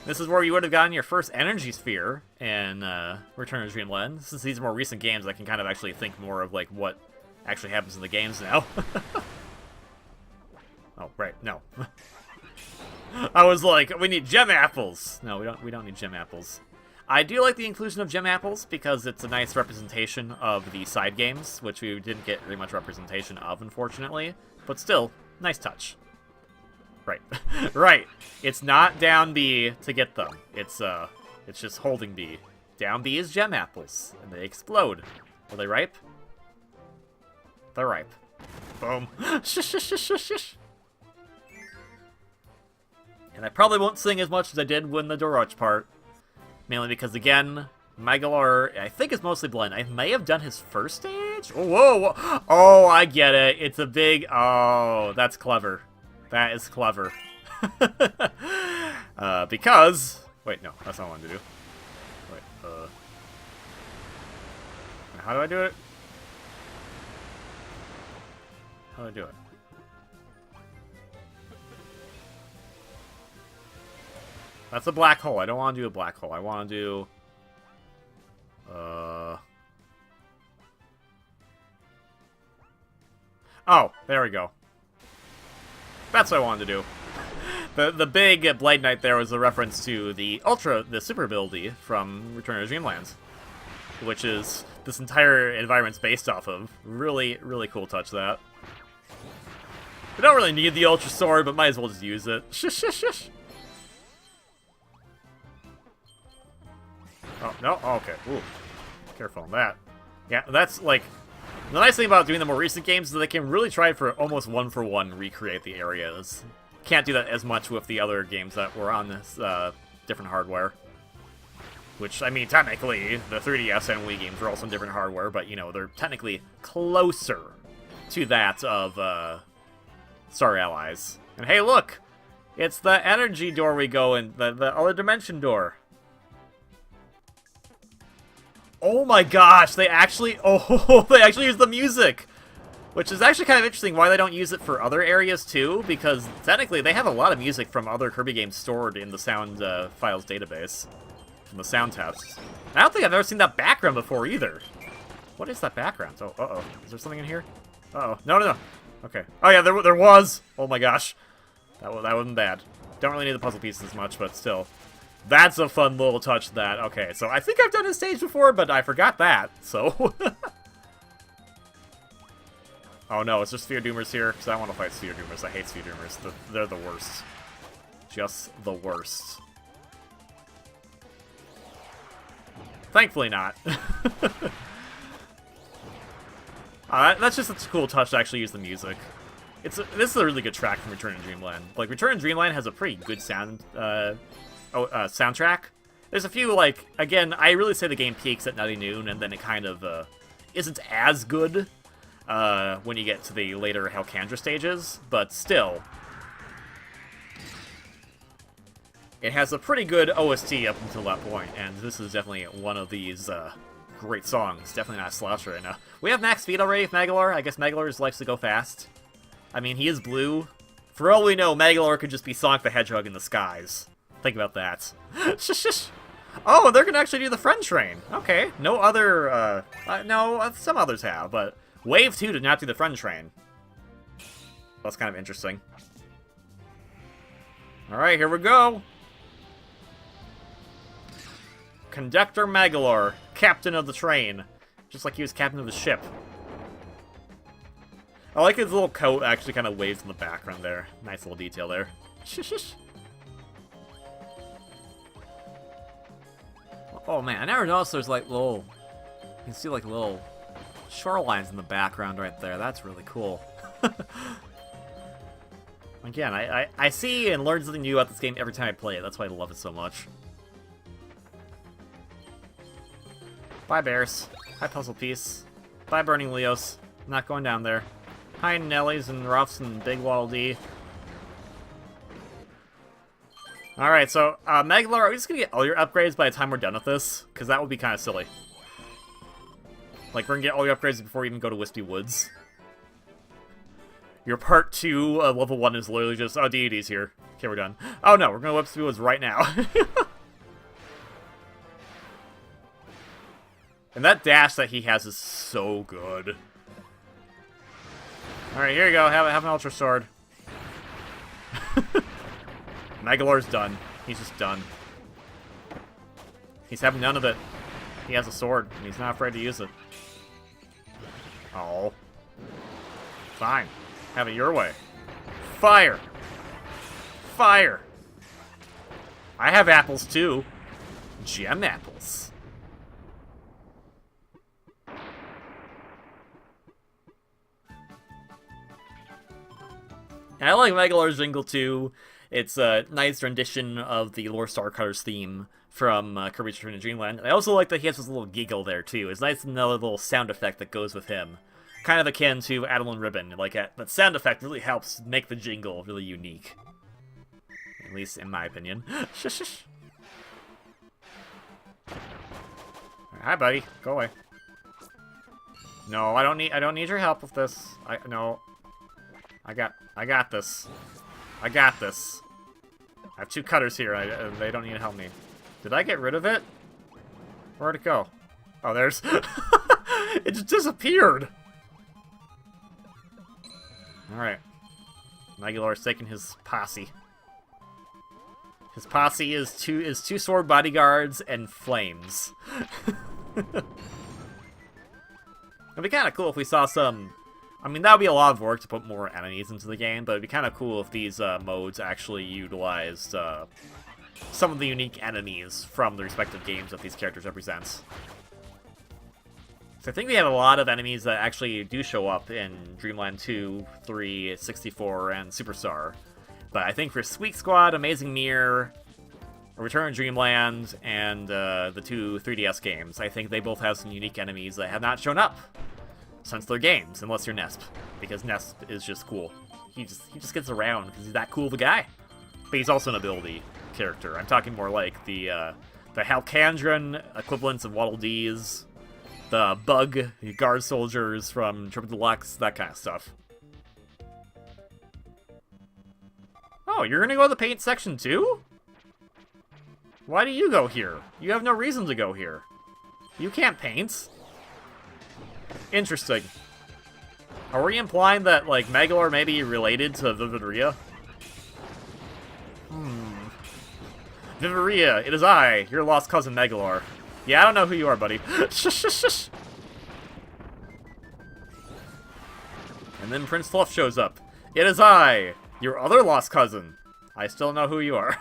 This is where you would have gotten your first energy sphere in Return to Dreamland. Since these are more recent games, I can kind of actually think more of like what actually happens in the games now. Oh, right, no. I was like, we need gem apples. No, we don't need gem apples. I do like the inclusion of gem apples because it's a nice representation of the side games, which we didn't get very much representation of, unfortunately. But still, nice touch. Right. Right. It's not down B to get them. It's just holding B. Down B is gem apples, and they explode. Are they ripe? They're ripe. Boom. And I probably won't sing as much as I did when the Daroach part. Mainly because, again, Magolor, I think, is mostly blind. I may have done his first stage? Oh, whoa, whoa. Oh, I get it. It's a big... Oh, that's clever. That is clever. Because... Wait, no, that's not what I wanted to do. Wait, how do I do it? How do I do it? That's a black hole. I don't want to do a black hole. I want to do... Oh, there we go. That's what I wanted to do. The big Blade Knight there was a reference to the super ability from Return to Dreamland, which is this entire environment's based off of. Really, really cool touch, that. We don't really need the Ultra Sword, but might as well just use it. Shush, shush, shush. Oh, no? Oh, okay. Ooh. Careful on that. Yeah, that's, like... The nice thing about doing the more recent games is that they can really try for almost one-for-one recreate the areas. Can't do that as much with the other games that were on this different hardware. Which, I mean, technically, the 3DS and Wii games were also on different hardware, but, you know, they're technically closer to that of Star Allies. And hey, look! It's the energy door we go in, the other dimension door. Oh my gosh, they actually use the music! Which is actually kind of interesting why they don't use it for other areas too, because technically they have a lot of music from other Kirby games stored in the sound files database. From the sound tests. I don't think I've ever seen that background before either. What is that background? Oh, uh-oh. Is there something in here? Uh-oh. No, no, no. Okay. Oh yeah, there was! Oh my gosh. That wasn't bad. Don't really need the puzzle pieces as much, but still. That's a fun little touch, that. Okay, so I think I've done this stage before, but I forgot that, so... Oh no, it's just Sphere Doomers here, because I don't want to fight Sphere Doomers. I hate Sphere Doomers. They're the worst. Just the worst. Thankfully not. That's just a cool touch to actually use the music. This is a really good track from Return to Dreamland. Like, Return to Dreamland has a pretty good soundtrack. There's a few, like, again, I really say the game peaks at Nutty Noon, and then it kind of isn't as good when you get to the later Helcandra stages, but still. It has a pretty good OST up until that point, and this is definitely one of these great songs. Definitely not a sloucher right now. We have max speed already with Magolor. I guess Magolor likes to go fast. I mean, he is blue. For all we know, Magolor could just be Sonic the Hedgehog in the skies. Think about that. Oh, they're gonna actually do the friend train. Okay, no other, no, some others have, but Wave 2 did not do the friend train. That's kind of interesting. Alright, here we go. Conductor Magolor, captain of the train. Just like he was captain of the ship. I like his little coat actually kind of waves in the background there. Nice little detail there. Oh man, I never noticed there's like little... You can see like little shorelines in the background right there. That's really cool. Again, I see and learn something new about this game every time I play it. That's why I love it so much. Bye, bears. Hi, puzzle piece. Bye, Burning Leos. Not going down there. Hi, Nellies and Ruffs and Big Waddle Dee. Alright, so, Magolor, are we just gonna get all your upgrades by the time we're done with this? Because that would be kind of silly. Like, we're gonna get all your upgrades before we even go to Wispy Woods. Your part 2 of level 1 is literally just, oh, deities here. Okay, we're done. Oh no, we're gonna Wispy Woods right now. And that dash that he has is so good. Alright, here you go. Have an Ultra Sword. Magolor's done. He's just done. He's having none of it. He has a sword, and he's not afraid to use it. Oh. Fine. Have it your way. Fire! Fire! I have apples, too. Gem apples. And I like Magolor's jingle, too. It's a nice rendition of the Lore Starcutter's theme from Kirby's Return to Dreamland. I also like that he has this little giggle there, too. It's nice, another little sound effect that goes with him. Kind of akin to Adeline Ribbon. Like, that sound effect really helps make the jingle really unique. At least in my opinion. Shush. Hi, buddy. Go away. No, I don't need your help with this. No. I got this. I got this. I have 2 cutters here. They don't need to help me. Did I get rid of it? Where'd it go? Oh, there's... It just disappeared! Alright. Magolor's taking his posse. His posse is two sword bodyguards and flames. It'd be kind of cool if we saw some... I mean, that would be a lot of work to put more enemies into the game, but it'd be kind of cool if these modes actually utilized some of the unique enemies from the respective games that these characters represent. So I think we have a lot of enemies that actually do show up in Dreamland 2, 3, 64, and Superstar. But I think for Squeak Squad, Amazing Mirror, Return to Dreamland, and the 2 3DS games, I think they both have some unique enemies that have not shown up. since they're games, unless you're Nesp, because Nesp is just cool. He just gets around because he's that cool of a guy. But he's also an ability character. I'm talking more like the Halcandron equivalents of Waddle Dees, the Bug Guard Soldiers from Deluxe, that kind of stuff. Oh, you're gonna go to the paint section too? Why do you go here? You have no reason to go here. You can't paint. Interesting. Are we implying that, like, Magolor may be related to Vividria? Vividria, it is I, your lost cousin Magolor. Yeah, I don't know who you are, buddy. Shush. And then Prince Fluff shows up. It is I, your other lost cousin. I still know who you are.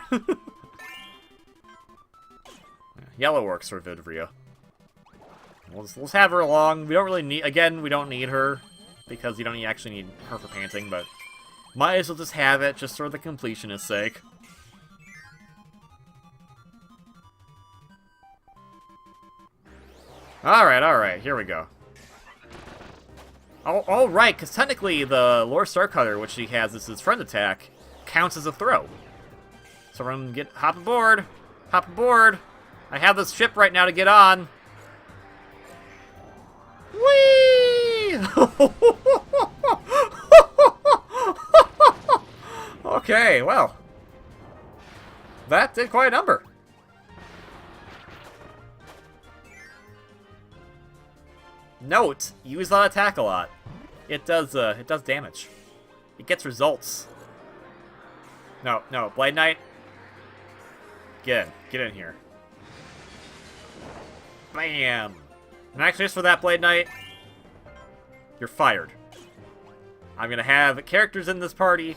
Yellow works for Vividria. Let's have her along. We don't really need... Again, we don't need her, because you don't actually need her for painting, but might as well just have it, just for the completionist's sake. Alright, here we go. Oh, right, because technically the Lore Star Cutter, which he has as his friend attack, counts as a throw. So we're gonna hop aboard. Hop aboard. I have this ship right now to get on. Whee! Okay, well. That did quite a number. Note, use that attack a lot. It does damage. It gets results. No, Blade Knight. Get in here. Bam! And actually, just for that, Blade Knight, you're fired. I'm gonna have characters in this party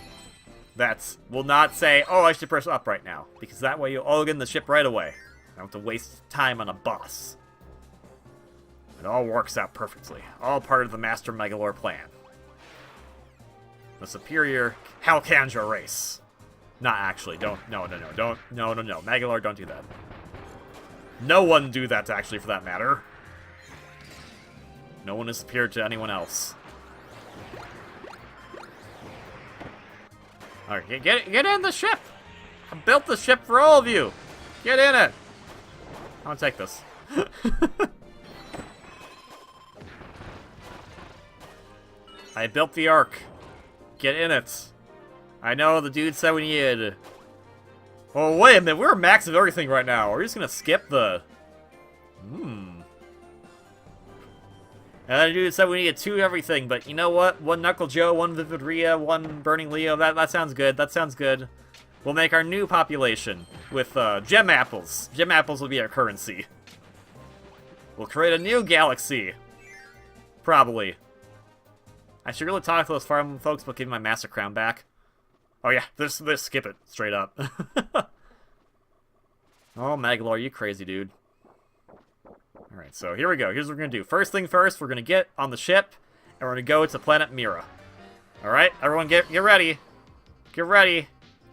that will not say, oh, I should press up right now, because that way you'll all get in the ship right away. I don't have to waste time on a boss. It all works out perfectly. All part of the Master Magolor plan. The superior Halcandra race. Not actually. No. Magolor, don't do that. No one do that, actually, for that matter. No one is superior to anyone else. Alright, get in the ship! I built the ship for all of you! Get in it! I'm gonna take this. I built the Ark. Get in it. I know the dude said we needed... Oh, wait a minute, we're max of everything right now. Are we just gonna skip the... And the dude said we needed 2 everything, but you know what? 1 Knuckle Joe, 1 Vividria, 1 Burning Leo. That sounds good. That sounds good. We'll make our new population with gem apples. Gem apples will be our currency. We'll create a new galaxy. Probably. I should really talk to those farm folks about getting my Master Crown back. Oh yeah, just skip it straight up. Oh, Magolor, you crazy dude. Alright, so here we go. Here's what we're going to do. First thing first, we're going to get on the ship, and we're going to go to planet Mira. Alright, everyone get ready. Get ready.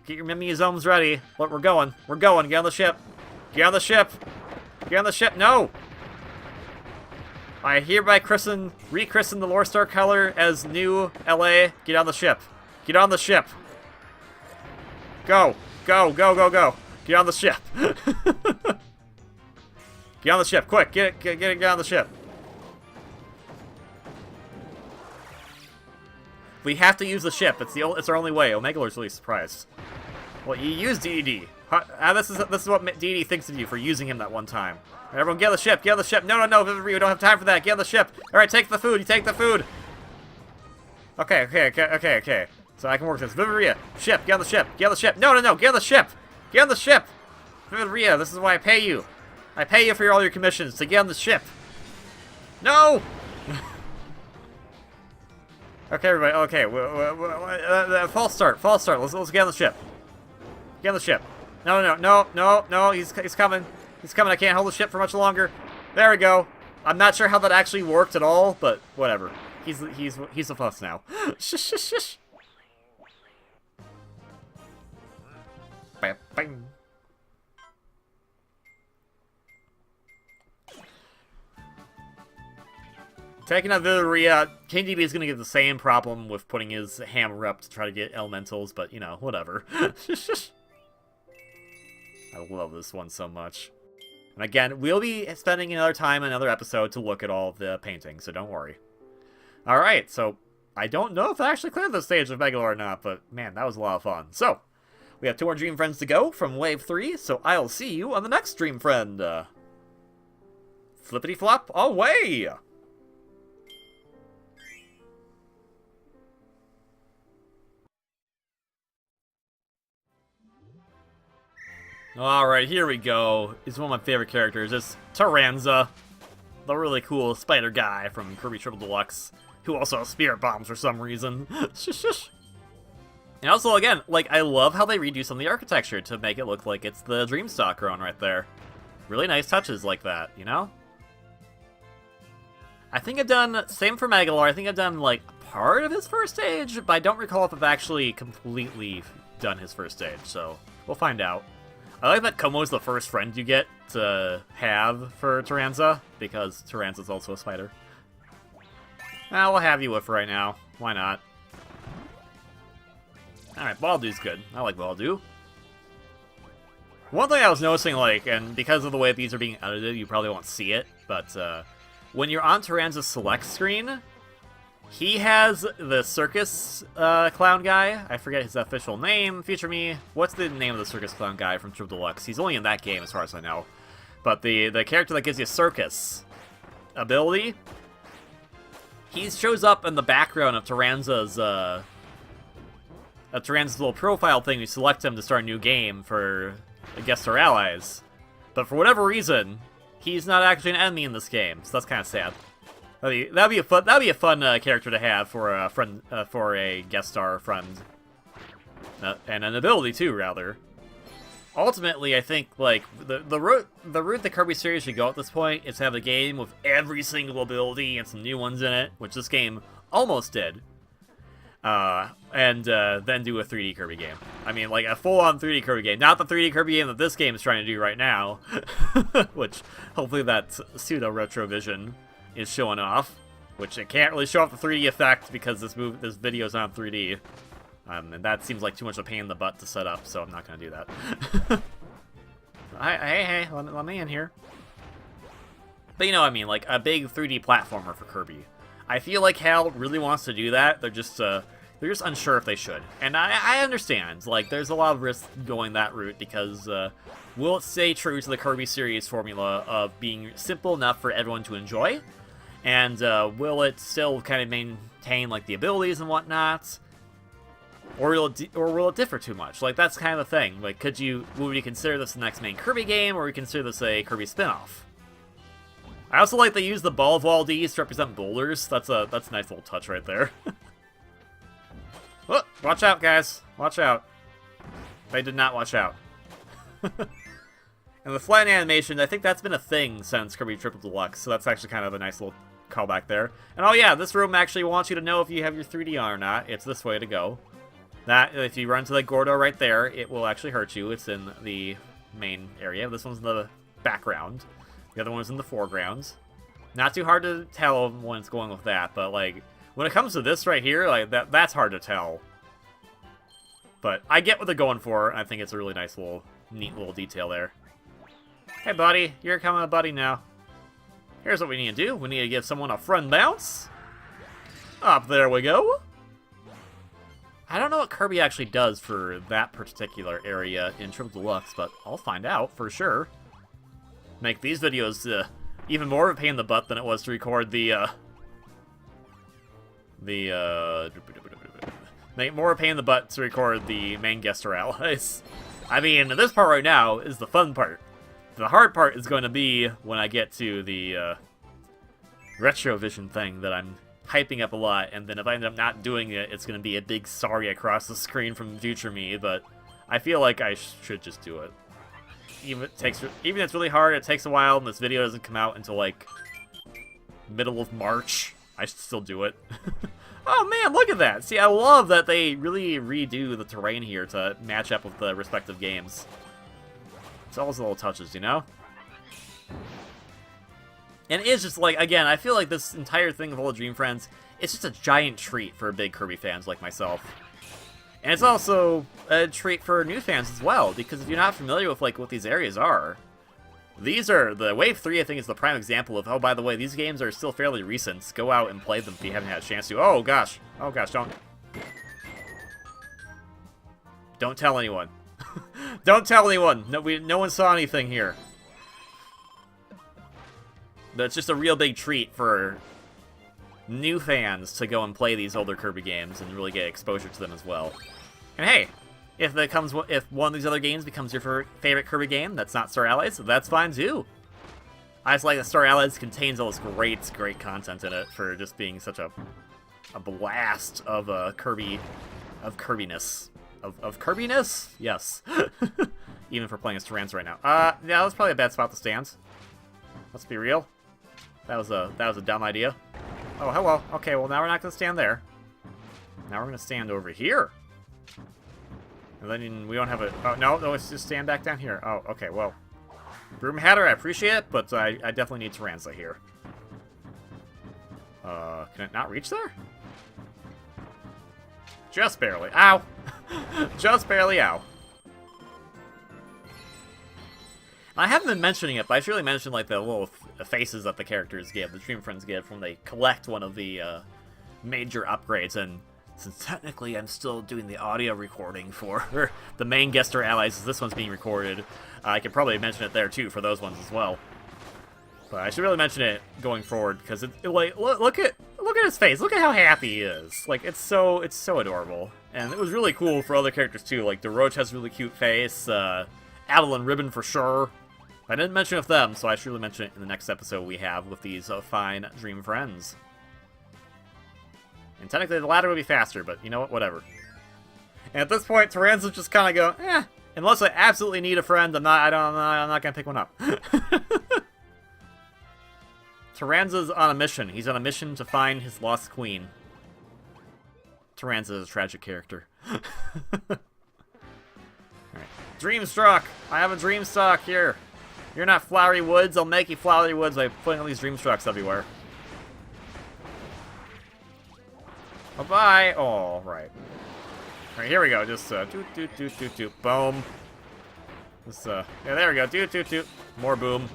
Get your Mimizomes ready. Look, we're going. We're going. Get on the ship. Get on the ship. Get on the ship. No! I hereby rechristen the Lore Star Color as new LA. Get on the ship. Get on the ship. Go. Go, go, go, go. Get on the ship. Get on the ship, quick! Get on the ship. We have to use the ship. It's our only way. Magolor's really surprised. Well, you use DDD. This is what DDD thinks of you for using him that one time. All right, everyone, get on the ship. Get on the ship. No, Vividria, we don't have time for that. Get on the ship. All right, take the food. You take the food. Okay. So I can work this. Vividria, ship. Get on the ship. Get on the ship. No. Get on the ship. Get on the ship. Vividria, this is why I pay you. I pay you for all your commissions to get on the ship. No! Okay, everybody. Okay, false start. Let's get on the ship. Get on the ship. No. He's coming. He's coming. I can't hold the ship for much longer. There we go. I'm not sure how that actually worked at all, but whatever. He's a fuss now. Shush. Bam. Taking out Villaria, KDB is going to get the same problem with putting his hammer up to try to get elementals, but, you know, whatever. I love this one so much. And again, we'll be spending another time, another episode, to look at all of the paintings, so don't worry. Alright, so I don't know if I actually cleared the stage of Magolor or not, but man, that was a lot of fun. So, we have 2 more Dream Friends to go from Wave 3, so I'll see you on the next Dream Friend. Flippity flop away! Alright, here we go. It's one of my favorite characters. It's Taranza, the really cool spider guy from Kirby Triple Deluxe, who also has spirit bombs for some reason. And also, again, like, I love how they redo some of the architecture to make it look like it's the Dreamstalk growing right there. Really nice touches like that, you know? I think I've done, same for Magolor, I think I've done, like, part of his first stage, but I don't recall if I've actually completely done his first stage, so we'll find out. I like that Komo's the first friend you get to have for Taranza, because Taranza's also a spider. We'll have you with for right now. Why not? Alright, Baldu's good. I like Baldu. One thing I was noticing, like, and because of the way these are being edited, you probably won't see it, but when you're on Taranza's select screen, he has the circus clown guy. I forget his official name. Future me. What's the name of the circus clown guy from Triple Deluxe? He's only in that game as far as I know. But the character that gives you circus ability, he shows up in the background of Taranza's little profile thing. You select him to start a new game for Guest Star Allies. But for whatever reason, he's not actually an enemy in this game, so that's kind of sad. That'd be a fun character to have for a friend, for a guest star friend, and an ability too, rather. Ultimately, I think like the route the Kirby series should go at this point is have a game with every single ability and some new ones in it, which this game almost did. And then do a 3D Kirby game. I mean, like a full-on 3D Kirby game, not the 3D Kirby game that this game is trying to do right now, which hopefully that pseudo retrovision is showing off, which it can't really show off the 3D effect because this video is not 3D, and that seems like too much of a pain in the butt to set up, so I'm not gonna do that. hey, let me in here. But you know what I mean, like a big 3D platformer for Kirby. I feel like Hal really wants to do that. They're just unsure if they should, and I understand. Like, there's a lot of risk going that route because will it stay true to the Kirby series formula of being simple enough for everyone to enjoy? And will it still kind of maintain like the abilities and whatnot, or will it differ too much? Like, that's kind of the thing. Like, would you consider this the next main Kirby game, or would you consider this a Kirby spin-off? I also like they use the ball Valdes to represent boulders. That's a nice little touch right there. Oh, watch out, guys! Watch out! They did not watch out. And the flat animation, I think that's been a thing since Kirby Triple Deluxe, so that's actually kind of a nice little callback there. And oh yeah, this room actually wants you to know if you have your 3D on or not. It's this way to go. That, if you run to the Gordo right there, it will actually hurt you. It's in the main area. This one's in the background. The other one's in the foreground. Not too hard to tell when it's going with that, but like, when it comes to this right here, like that's hard to tell. But I get what they're going for. I think it's a really nice little, neat little detail there. Hey buddy, you're coming a buddy now. Here's what we need to do. We need to give someone a friend bounce. Up there we go. I don't know what Kirby actually does for that particular area in Triple Deluxe, but I'll find out for sure. Make these videos even more of a pain in the butt than it was to record make more of a pain in the butt to record the main Guest Star Allies. I mean, this part right now is the fun part. The hard part is going to be when I get to the retrovision thing that I'm hyping up a lot, and then if I end up not doing it, it's going to be a big sorry across the screen from future me, but I feel like I should just do it. Even if it's really hard, it takes a while, and this video doesn't come out until, like, middle of March, I should still do it. Oh man, look at that! See, I love that they really redo the terrain here to match up with the respective games. It's all those little touches, you know? And it is just like, again, I feel like this entire thing of all the Dream Friends, it's just a giant treat for big Kirby fans like myself. And it's also a treat for new fans as well, because if you're not familiar with like what these areas are, these are, the Wave 3 I think is the prime example of, oh, by the way, these games are still fairly recent. Go out and play them if you haven't had a chance to. Oh gosh, don't tell anyone. Don't tell anyone. No one saw anything here. But it's just a real big treat for new fans to go and play these older Kirby games and really get exposure to them as well. And hey, if one of these other games becomes your favorite Kirby game that's not Star Allies, that's fine too. I just like that Star Allies contains all this great content in it for just being such a blast of Kirbiness. Of Kirbiness? Yes. Even for playing as Taranza right now. Yeah, that's probably a bad spot to stand. Let's be real. That was a dumb idea. Oh, hello. Okay, well now we're not gonna stand there. Now we're gonna stand over here. And then we don't have a... Oh, no, let's just stand back down here. Oh, okay, well. Broom Hatter, I appreciate it, but I definitely need Taranza here. Can it not reach there? Just barely. Ow! Just barely, ow. I haven't been mentioning it, but I should really mention like the little faces that the characters give, the Dream Friends give, when they collect one of the major upgrades. And since technically I'm still doing the audio recording for the main Guest Star Allies, as this one's being recorded, I could probably mention it there too for those ones as well. But I should really mention it going forward because like look at his face. Look at how happy he is. Like it's so adorable, and it was really cool for other characters too. Like Daroach has a really cute face. Adeline Ribbon for sure. I didn't mention it with them, so I should really mention it in the next episode we have with these fine Dream Friends. And technically the latter would be faster, but you know what? Whatever. And at this point, Taranza just kind of go, eh. Unless I absolutely need a friend, I'm not gonna pick one up. Taranza's on a mission. He's on a mission to find his lost queen. Taranza is a tragic character. Alright. Dreamstruck! I have a Dreamstruck here. You're not Flowery Woods, I'll make you Flowery Woods by putting all these Dreamstrucks everywhere. Bye-bye! Oh, right. Alright, here we go. Just, doot. Boom. Just, yeah, there we go. Doot. More boom.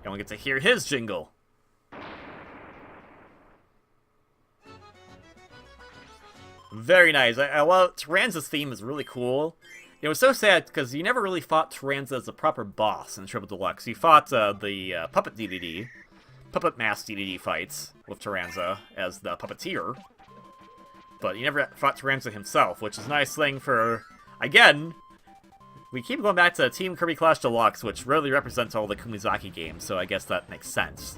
And we get to hear his jingle. Very nice. I love... Taranza's theme is really cool. It was so sad because you never really fought Taranza as a proper boss in Triple Deluxe. You fought the Puppet DDD, Puppet Mask DDD fights with Taranza as the puppeteer. But you never fought Taranza himself, which is a nice thing for... Again, we keep going back to Team Kirby Clash Deluxe, which really represents all the Kumizaki games, so I guess that makes sense.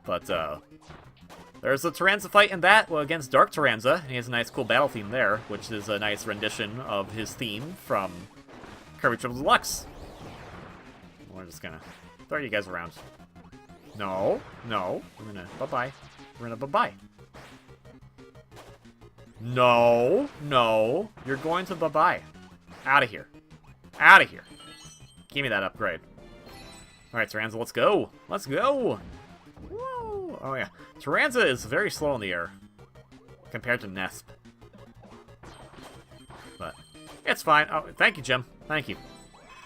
But, there's a Taranza fight in that against Dark Taranza, and he has a nice cool battle theme there, which is a nice rendition of his theme from Kirby Triple Deluxe. We're just gonna throw you guys around. No, we're gonna bye-bye. We're gonna bye-bye. No, you're going to bye-bye. Out of here. Out of here. Give me that upgrade. Alright, Taranza, let's go. Let's go. Whoa. Oh, yeah. Taranza is very slow in the air compared to Nesp. But it's fine. Oh, thank you, Jim. Thank you.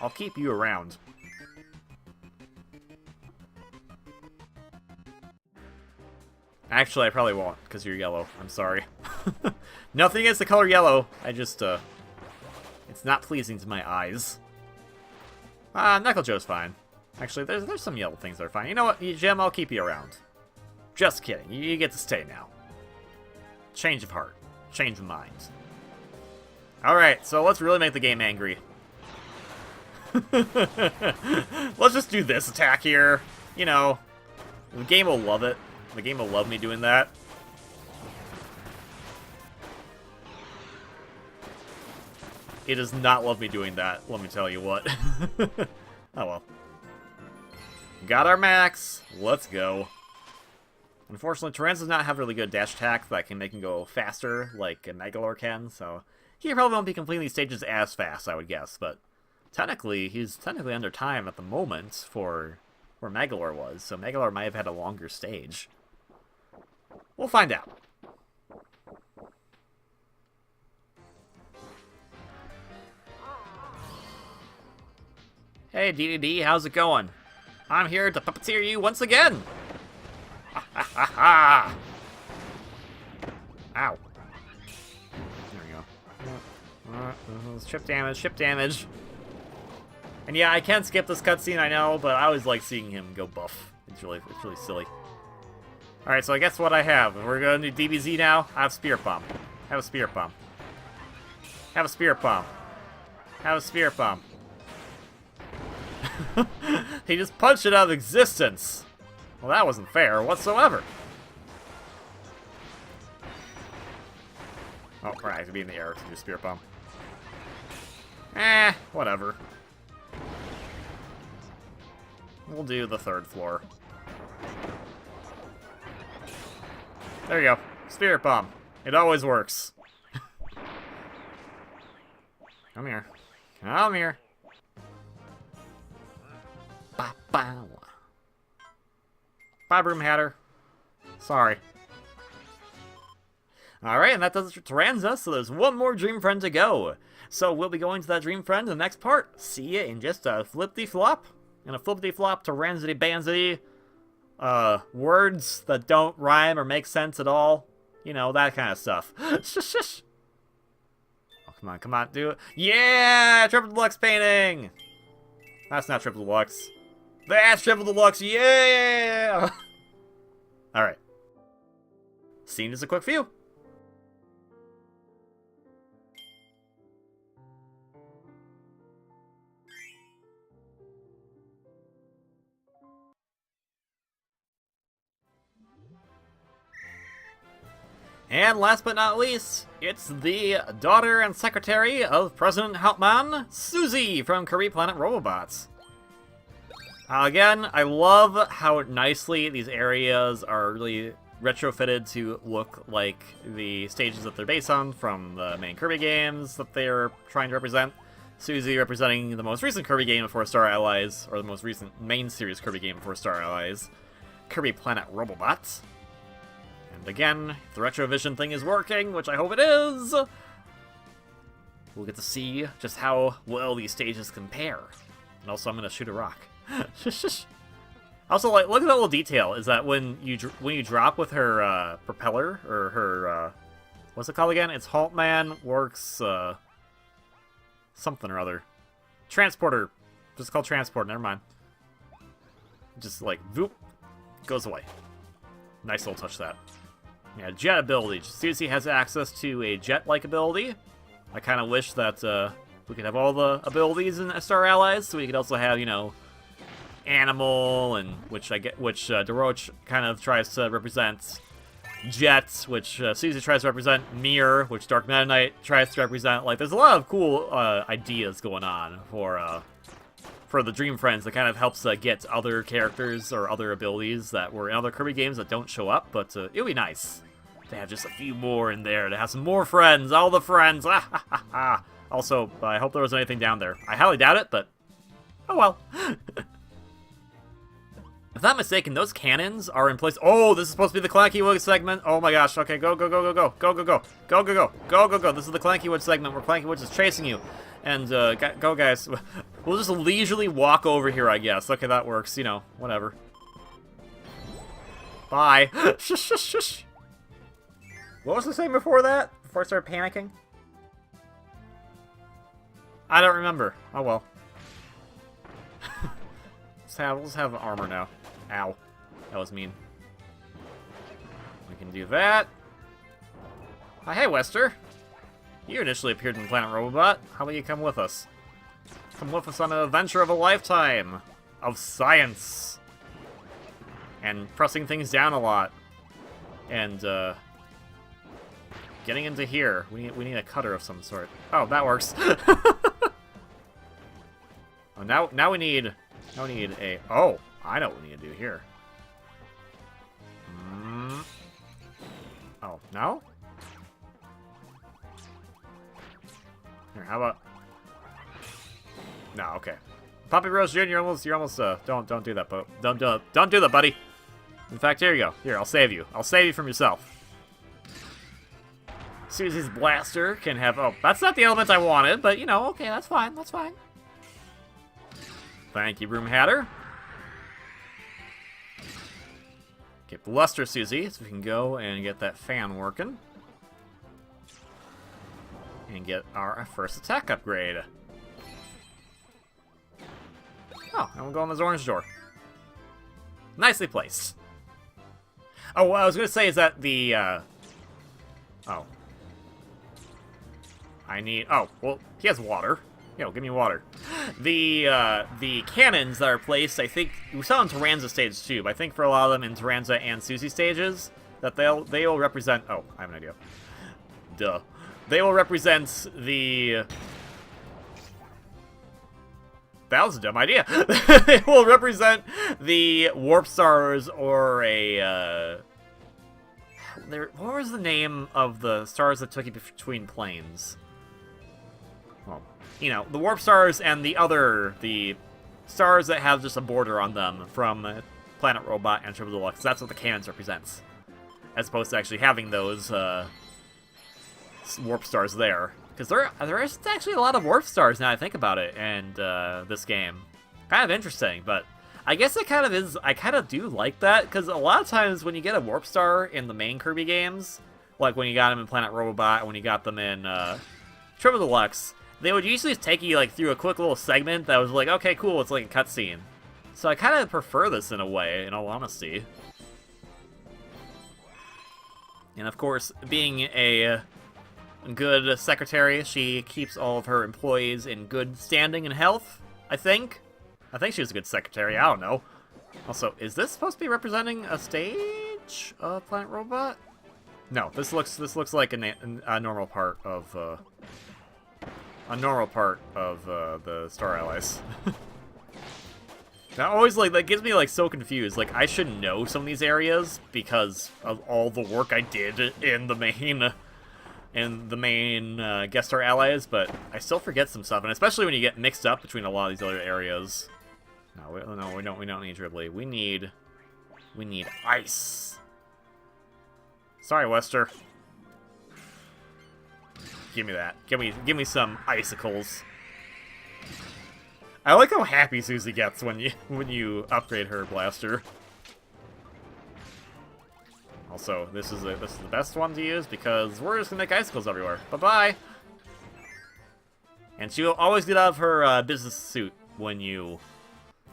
I'll keep you around. Actually, I probably won't, because you're yellow. I'm sorry. Nothing against the color yellow. I just, it's not pleasing to my eyes. Knuckle Joe's fine. Actually, there's some yellow things that are fine. You know what, Jim, I'll keep you around. Just kidding. You get to stay now. Change of heart. Change of mind. Alright, so let's really make the game angry. Let's just do this attack here. You know, the game will love it. The game will love me doing that. It does not love me doing that, let me tell you what. Oh well. Got our max. Let's go. Unfortunately, Taranza does not have really good dash attack that can make him go faster like a Magolor can, so he probably won't be completing these stages as fast, I would guess, but Technically, he's technically under time at the moment for where Magolor was, so Magolor might have had a longer stage. We'll find out. Hey, DDD, how's it going? I'm here to puppeteer you once again! Ha ha ha ha! Ow. There we go. Chip damage, chip damage. And yeah, I can skip this cutscene, I know, but I always like seeing him go buff. It's really silly. Alright, so I guess what I have. We're going to do DBZ now. I have Spirit Bomb. Have a Spirit Bomb. Have a Spirit Bomb. Have a Spirit Bomb. He just punched it out of existence. Well, that wasn't fair whatsoever. Oh, right, I have to be in the air to do Spirit Bomb. Whatever. We'll do the 3rd floor. There you go. Spirit Bomb. It always works. Come here. Come here. Bye, Broom Hatter. Sorry. Alright, and that does it for Taranza, so there's one more Dream Friend to go. So we'll be going to that Dream Friend in the next part. See ya in just a flippity-flop. And a flippity-flop Taranzity-banzity. Words that don't rhyme or make sense at all. You know, that kind of stuff. Shush. Oh, come on, do it. Yeah! Triple Deluxe painting! That's not Triple Deluxe. That's Triple Deluxe, yeah! Alright. Scene is a quick view. And last but not least, it's the daughter and secretary of President Hauptmann, Susie from Kirby Planet Robobots. Again, I love how nicely these areas are really retrofitted to look like the stages that they're based on from the main Kirby games that they're trying to represent. Susie representing the most recent Kirby game of 4 Star Allies, or the most recent main series Kirby game of 4 Star Allies, Kirby Planet Robobots. And again, if the Retrovision thing is working, which I hope it is, we'll get to see just how well these stages compare. And also, I'm going to shoot a rock. Also, like, look at that little detail, is that when you drop with her propeller, or her, what's it called again? It's Hauptmann Works, something or other. Transporter. Just called Transport, never mind. Just like, voop, goes away. Nice little touch that. Yeah, jet ability. Susie has access to a jet-like ability. I kind of wish that we could have all the abilities in Star Allies, so we could also have, you know, Animal, and which Daroach kind of tries to represent Jet, which Susie tries to represent Mirror, which Dark Meta Knight tries to represent. Like, there's a lot of cool ideas going on for the Dream Friends that kind of helps get other characters or other abilities that were in other Kirby games that don't show up, but it would be nice to have just a few more in there, to have some more friends, all the friends. Also, I hope there wasn't anything down there. I highly doubt it, but oh well. If I'm not mistaken, those cannons are in place. Oh, this is supposed to be the Clanky Wood segment. Oh my gosh. Okay, go. This is the Clanky Wood segment where Clanky Wood is chasing you. And, go guys. We'll just leisurely walk over here, I guess. Okay, that works. You know, whatever. Bye. Shush. What was the saying before that? Before I started panicking? I don't remember. Oh well. Let's have armor now. Ow. That was mean. We can do that. Hey, Wester. You initially appeared in Planet Robobot. How about you come with us? Come with us on an adventure of a lifetime. Of science. And pressing things down a lot. And, getting into here. We need a cutter of some sort. Oh, that works. Oh, now we need a... Oh, I know what we need to do here. Oh, no? Here, how about... No, okay. Poppy Rose Jr., you're almost, don't do that, don't do that, buddy. In fact, here you go. Here, I'll save you. I'll save you from yourself. Susie's blaster can have, oh, that's not the element I wanted, but, you know, okay, that's fine, that's fine. Thank you, Broom Hatter. Get the luster, Susie, so we can go and get that fan working. And get our first attack upgrade. Oh, and we'll go in this orange door. Nicely placed. Oh, what I was going to say is that the, oh. I need, oh, well, he has water. Yo, give me water. The cannons that are placed, I think, we saw in Taranza stage 2, but I think for a lot of them in Taranza and Susie stages, that they will represent, oh, I have an idea. Duh. They will represent the... That was a dumb idea. They will represent the warp stars or a, what was the name of the stars that took you between planes? Well, you know, the warp stars and the stars that have just a border on them from Planet Robot and Deluxe. That's what the cannons represents. As opposed to actually having those, warp stars there. Because there is actually a lot of warp stars now I think about it, and this game. Kind of interesting, but I guess it kind of is, I kind of do like that, because a lot of times when you get a warp star in the main Kirby games, like when you got them in Planet Robot, and when you got them in Deluxe, they would usually take you like through a quick little segment that was like, okay, cool, it's like a cutscene. So I kind of prefer this in a way, in all honesty. And of course, being a good secretary, she keeps all of her employees in good standing and health, I think. I think she was a good secretary, I don't know. Also, is this supposed to be representing a stage of Planet Robot? No, this looks like a normal part of the Star Allies. That always, like, that gets me, like, so confused. Like, I should know some of these areas because of all the work I did in the main Guest Star Allies, but I still forget some stuff, and especially when you get mixed up between a lot of these other areas. No, we don't need Dribbly. We need ice. Sorry, Wester. Give me that. Give me some icicles. I like how happy Susie gets when you upgrade her blaster. Also, this is the best one to use because we're just gonna make icicles everywhere. Bye-bye! And she will always get out of her business suit when you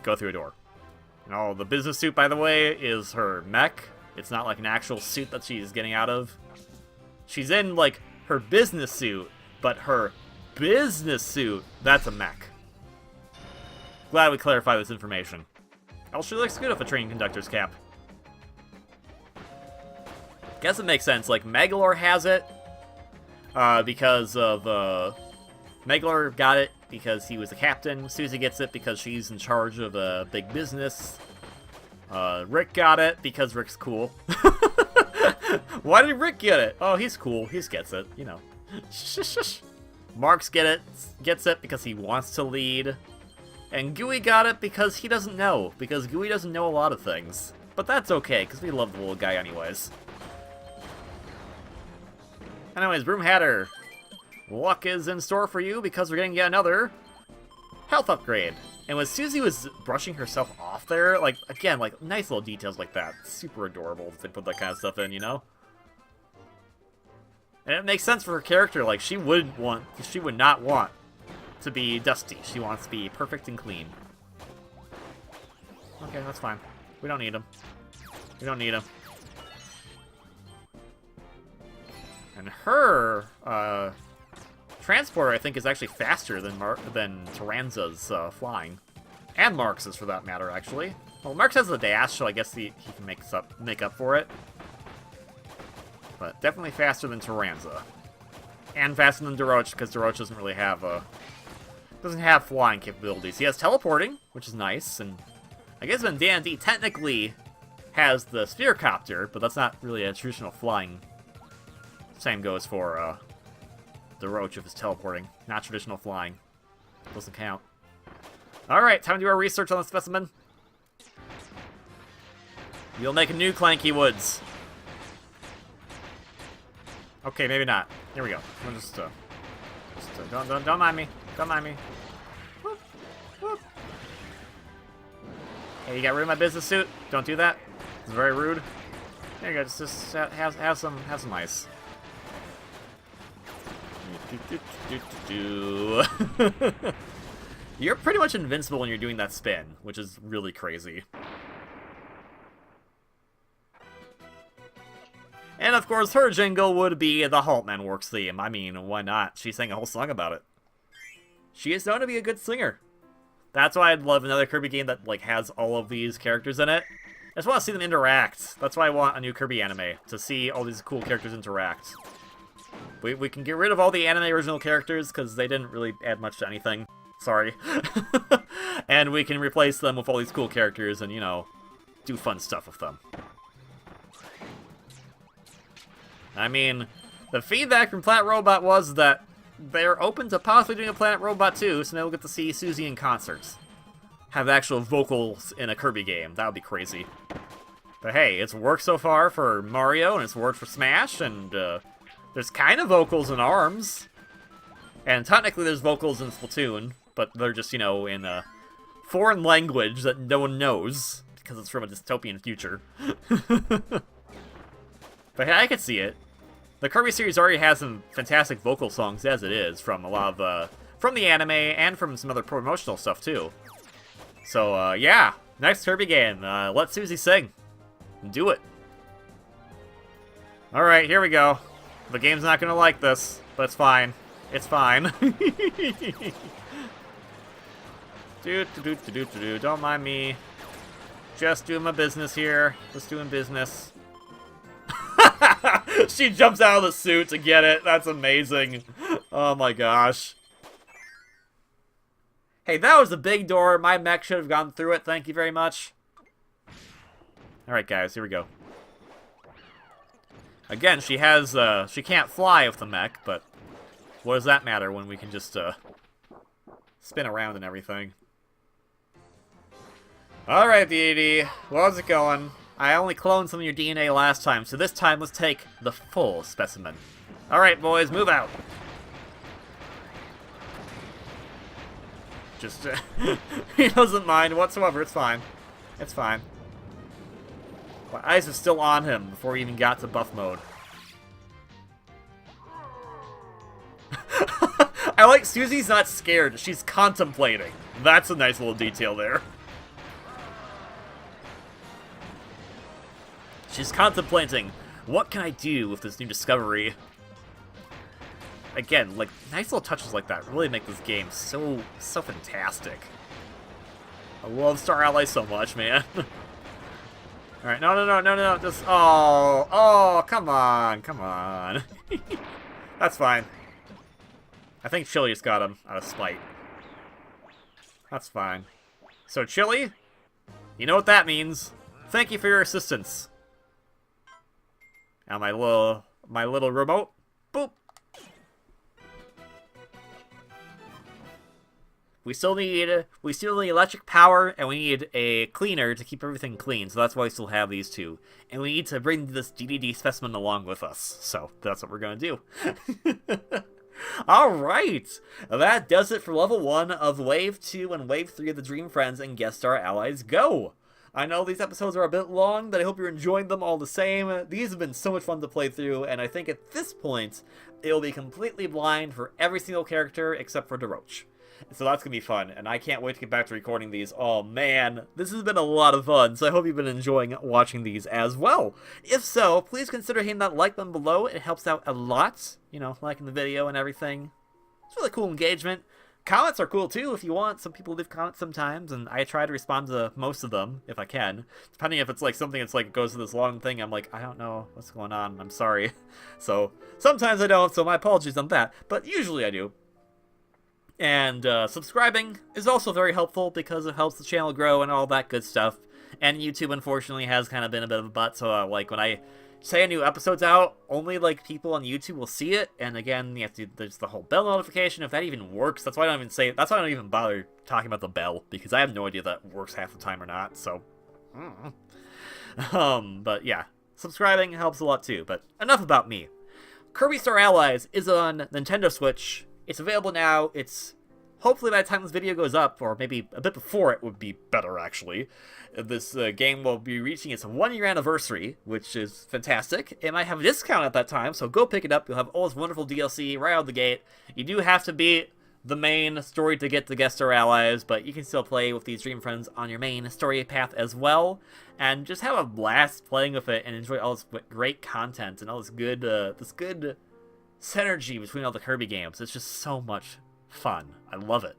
go through a door. And oh, the business suit, by the way, is her mech. It's not like an actual suit that she's getting out of. She's in, like, her business suit, but her business suit, that's a mech. Glad we clarified this information. Oh, she looks good with a train conductor's cap. Guess it makes sense. Like, Magolor has it because of... Magolor got it because he was a captain. Susie gets it because she's in charge of a big business. Rick got it because Rick's cool. Why did Rick get it? Oh, he's cool. He gets it, you know. Marks gets it because he wants to lead. And Gooey got it because he doesn't know. Because Gooey doesn't know a lot of things. But that's okay, because we love the little guy anyways. Anyways, Broom Hatter. Luck is in store for you because we're getting yet another health upgrade. And when Susie was brushing herself off there, like, again, like, nice little details like that. Super adorable if they put that kind of stuff in, you know? And it makes sense for her character, like, she would not want to be dusty. She wants to be perfect and clean. Okay, that's fine. We don't need him. We don't need him. And her, transporter, I think, is actually faster than Taranza's flying. And Marx's, for that matter, actually. Well, Marx has the dash, so I guess he can make up for it. But definitely faster than Taranza. And faster than Daroach, because Daroach doesn't really have flying capabilities. He has teleporting, which is nice, and I guess when D&D technically has the sphere copter, but that's not really a traditional flying. Same goes for Daroach if it's teleporting. Not traditional flying. Doesn't count. Alright, time to do our research on the specimen. You'll make a new Clanky Woods. Okay, maybe not. Here we go. We'll just don't mind me. Don't mind me. Whoop, whoop. Hey, you got rid of my business suit? Don't do that. It's very rude. There you go. Just have some ice. You're pretty much invincible when you're doing that spin, which is really crazy. And of course, her jingle would be the Haltman Works theme. I mean, why not? She sang a whole song about it. She is known to be a good singer. That's why I'd love another Kirby game that like has all of these characters in it. I just want to see them interact. That's why I want a new Kirby anime, to see all these cool characters interact. We can get rid of all the anime original characters, because they didn't really add much to anything. Sorry. And we can replace them with all these cool characters and, you know, do fun stuff with them. I mean, the feedback from Planet Robot was that they're open to possibly doing a Planet Robot 2, so now we'll get to see Susie in concerts. Have actual vocals in a Kirby game. That would be crazy. But hey, it's worked so far for Mario, and it's worked for Smash, and there's kind of vocals in ARMS. And technically there's vocals in Splatoon, but they're just, you know, in a foreign language that no one knows, because it's from a dystopian future. But hey, I could see it. The Kirby series already has some fantastic vocal songs as it is, from a lot of, from the anime, and from some other promotional stuff too. So, yeah, next Kirby game, let Susie sing. Do it. Alright, here we go. The game's not gonna like this, but it's fine. It's fine. Don't mind me. Just doing my business here. Just doing business. She jumps out of the suit to get it. That's amazing. Oh my gosh. Hey, that was a big door. My mech should have gone through it. Thank you very much. Alright, guys. Here we go. Again, she has, she can't fly with the mech, but what does that matter when we can just, spin around and everything? Alright, BD. How's it going? I only cloned some of your DNA last time, so this time let's take the full specimen. Alright, boys, move out. Just, he doesn't mind whatsoever. It's fine. It's fine. My eyes are still on him before he even got to buff mode. I like Susie's not scared. She's contemplating. That's a nice little detail there. She's contemplating, what can I do with this new discovery? Again, like, nice little touches like that really make this game so fantastic. I love Star Allies so much, man. Alright, no, just, oh, come on. That's fine. I think Chili just got him out of spite. That's fine. So, Chili, you know what that means. Thank you for your assistance. Now my little remote. Boop. We still need electric power, and we need a cleaner to keep everything clean, so that's why we still have these two. And we need to bring this DDD specimen along with us, so that's what we're gonna do. Alright, that does it for level 1 of Wave 2 and Wave 3 of the Dream Friends and Guest Star Allies Go! I know these episodes are a bit long, but I hope you're enjoying them all the same. These have been so much fun to play through, and I think at this point, it'll be completely blind for every single character except for Daroach. So that's going to be fun, and I can't wait to get back to recording these. Oh man, this has been a lot of fun, so I hope you've been enjoying watching these as well. If so, please consider hitting that like button below. It helps out a lot, you know, liking the video and everything. It's really cool engagement. Comments are cool too if you want. Some people leave comments sometimes, and I try to respond to most of them if I can. Depending if it's like something that's like goes to this long thing, I'm like, I don't know what's going on. I'm sorry. So sometimes I don't, so my apologies on that. But usually I do. And subscribing is also very helpful because it helps the channel grow and all that good stuff. And YouTube, unfortunately, has kind of been a bit of a butt. So like when I say a new episode's out, only like people on YouTube will see it. And again, you have to, there's the whole bell notification, if that even works. That's why I don't even say, that's why I don't even bother talking about the bell, because I have no idea if that works half the time or not. So, but yeah, subscribing helps a lot too. But enough about me. Kirby Star Allies is on Nintendo Switch. It's available now. It's hopefully by the time this video goes up, or maybe a bit before it would be better, actually. This game will be reaching its 1-year anniversary, which is fantastic. It might have a discount at that time, so go pick it up. You'll have all this wonderful DLC right out of the gate. You do have to beat the main story to get the Guest Star Allies, but you can still play with these Dream Friends on your main story path as well, and just have a blast playing with it and enjoy all this great content and all this good synergy between all the Kirby games. It's just so much fun. I love it.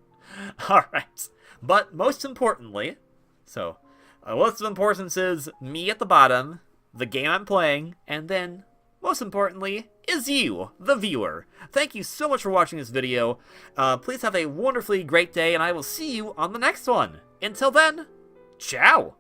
Alright, but most importantly, so a list of importance is me at the bottom, the game I'm playing, and then, most importantly, is you, the viewer. Thank you so much for watching this video. Please have a wonderfully great day, and I will see you on the next one. Until then, ciao!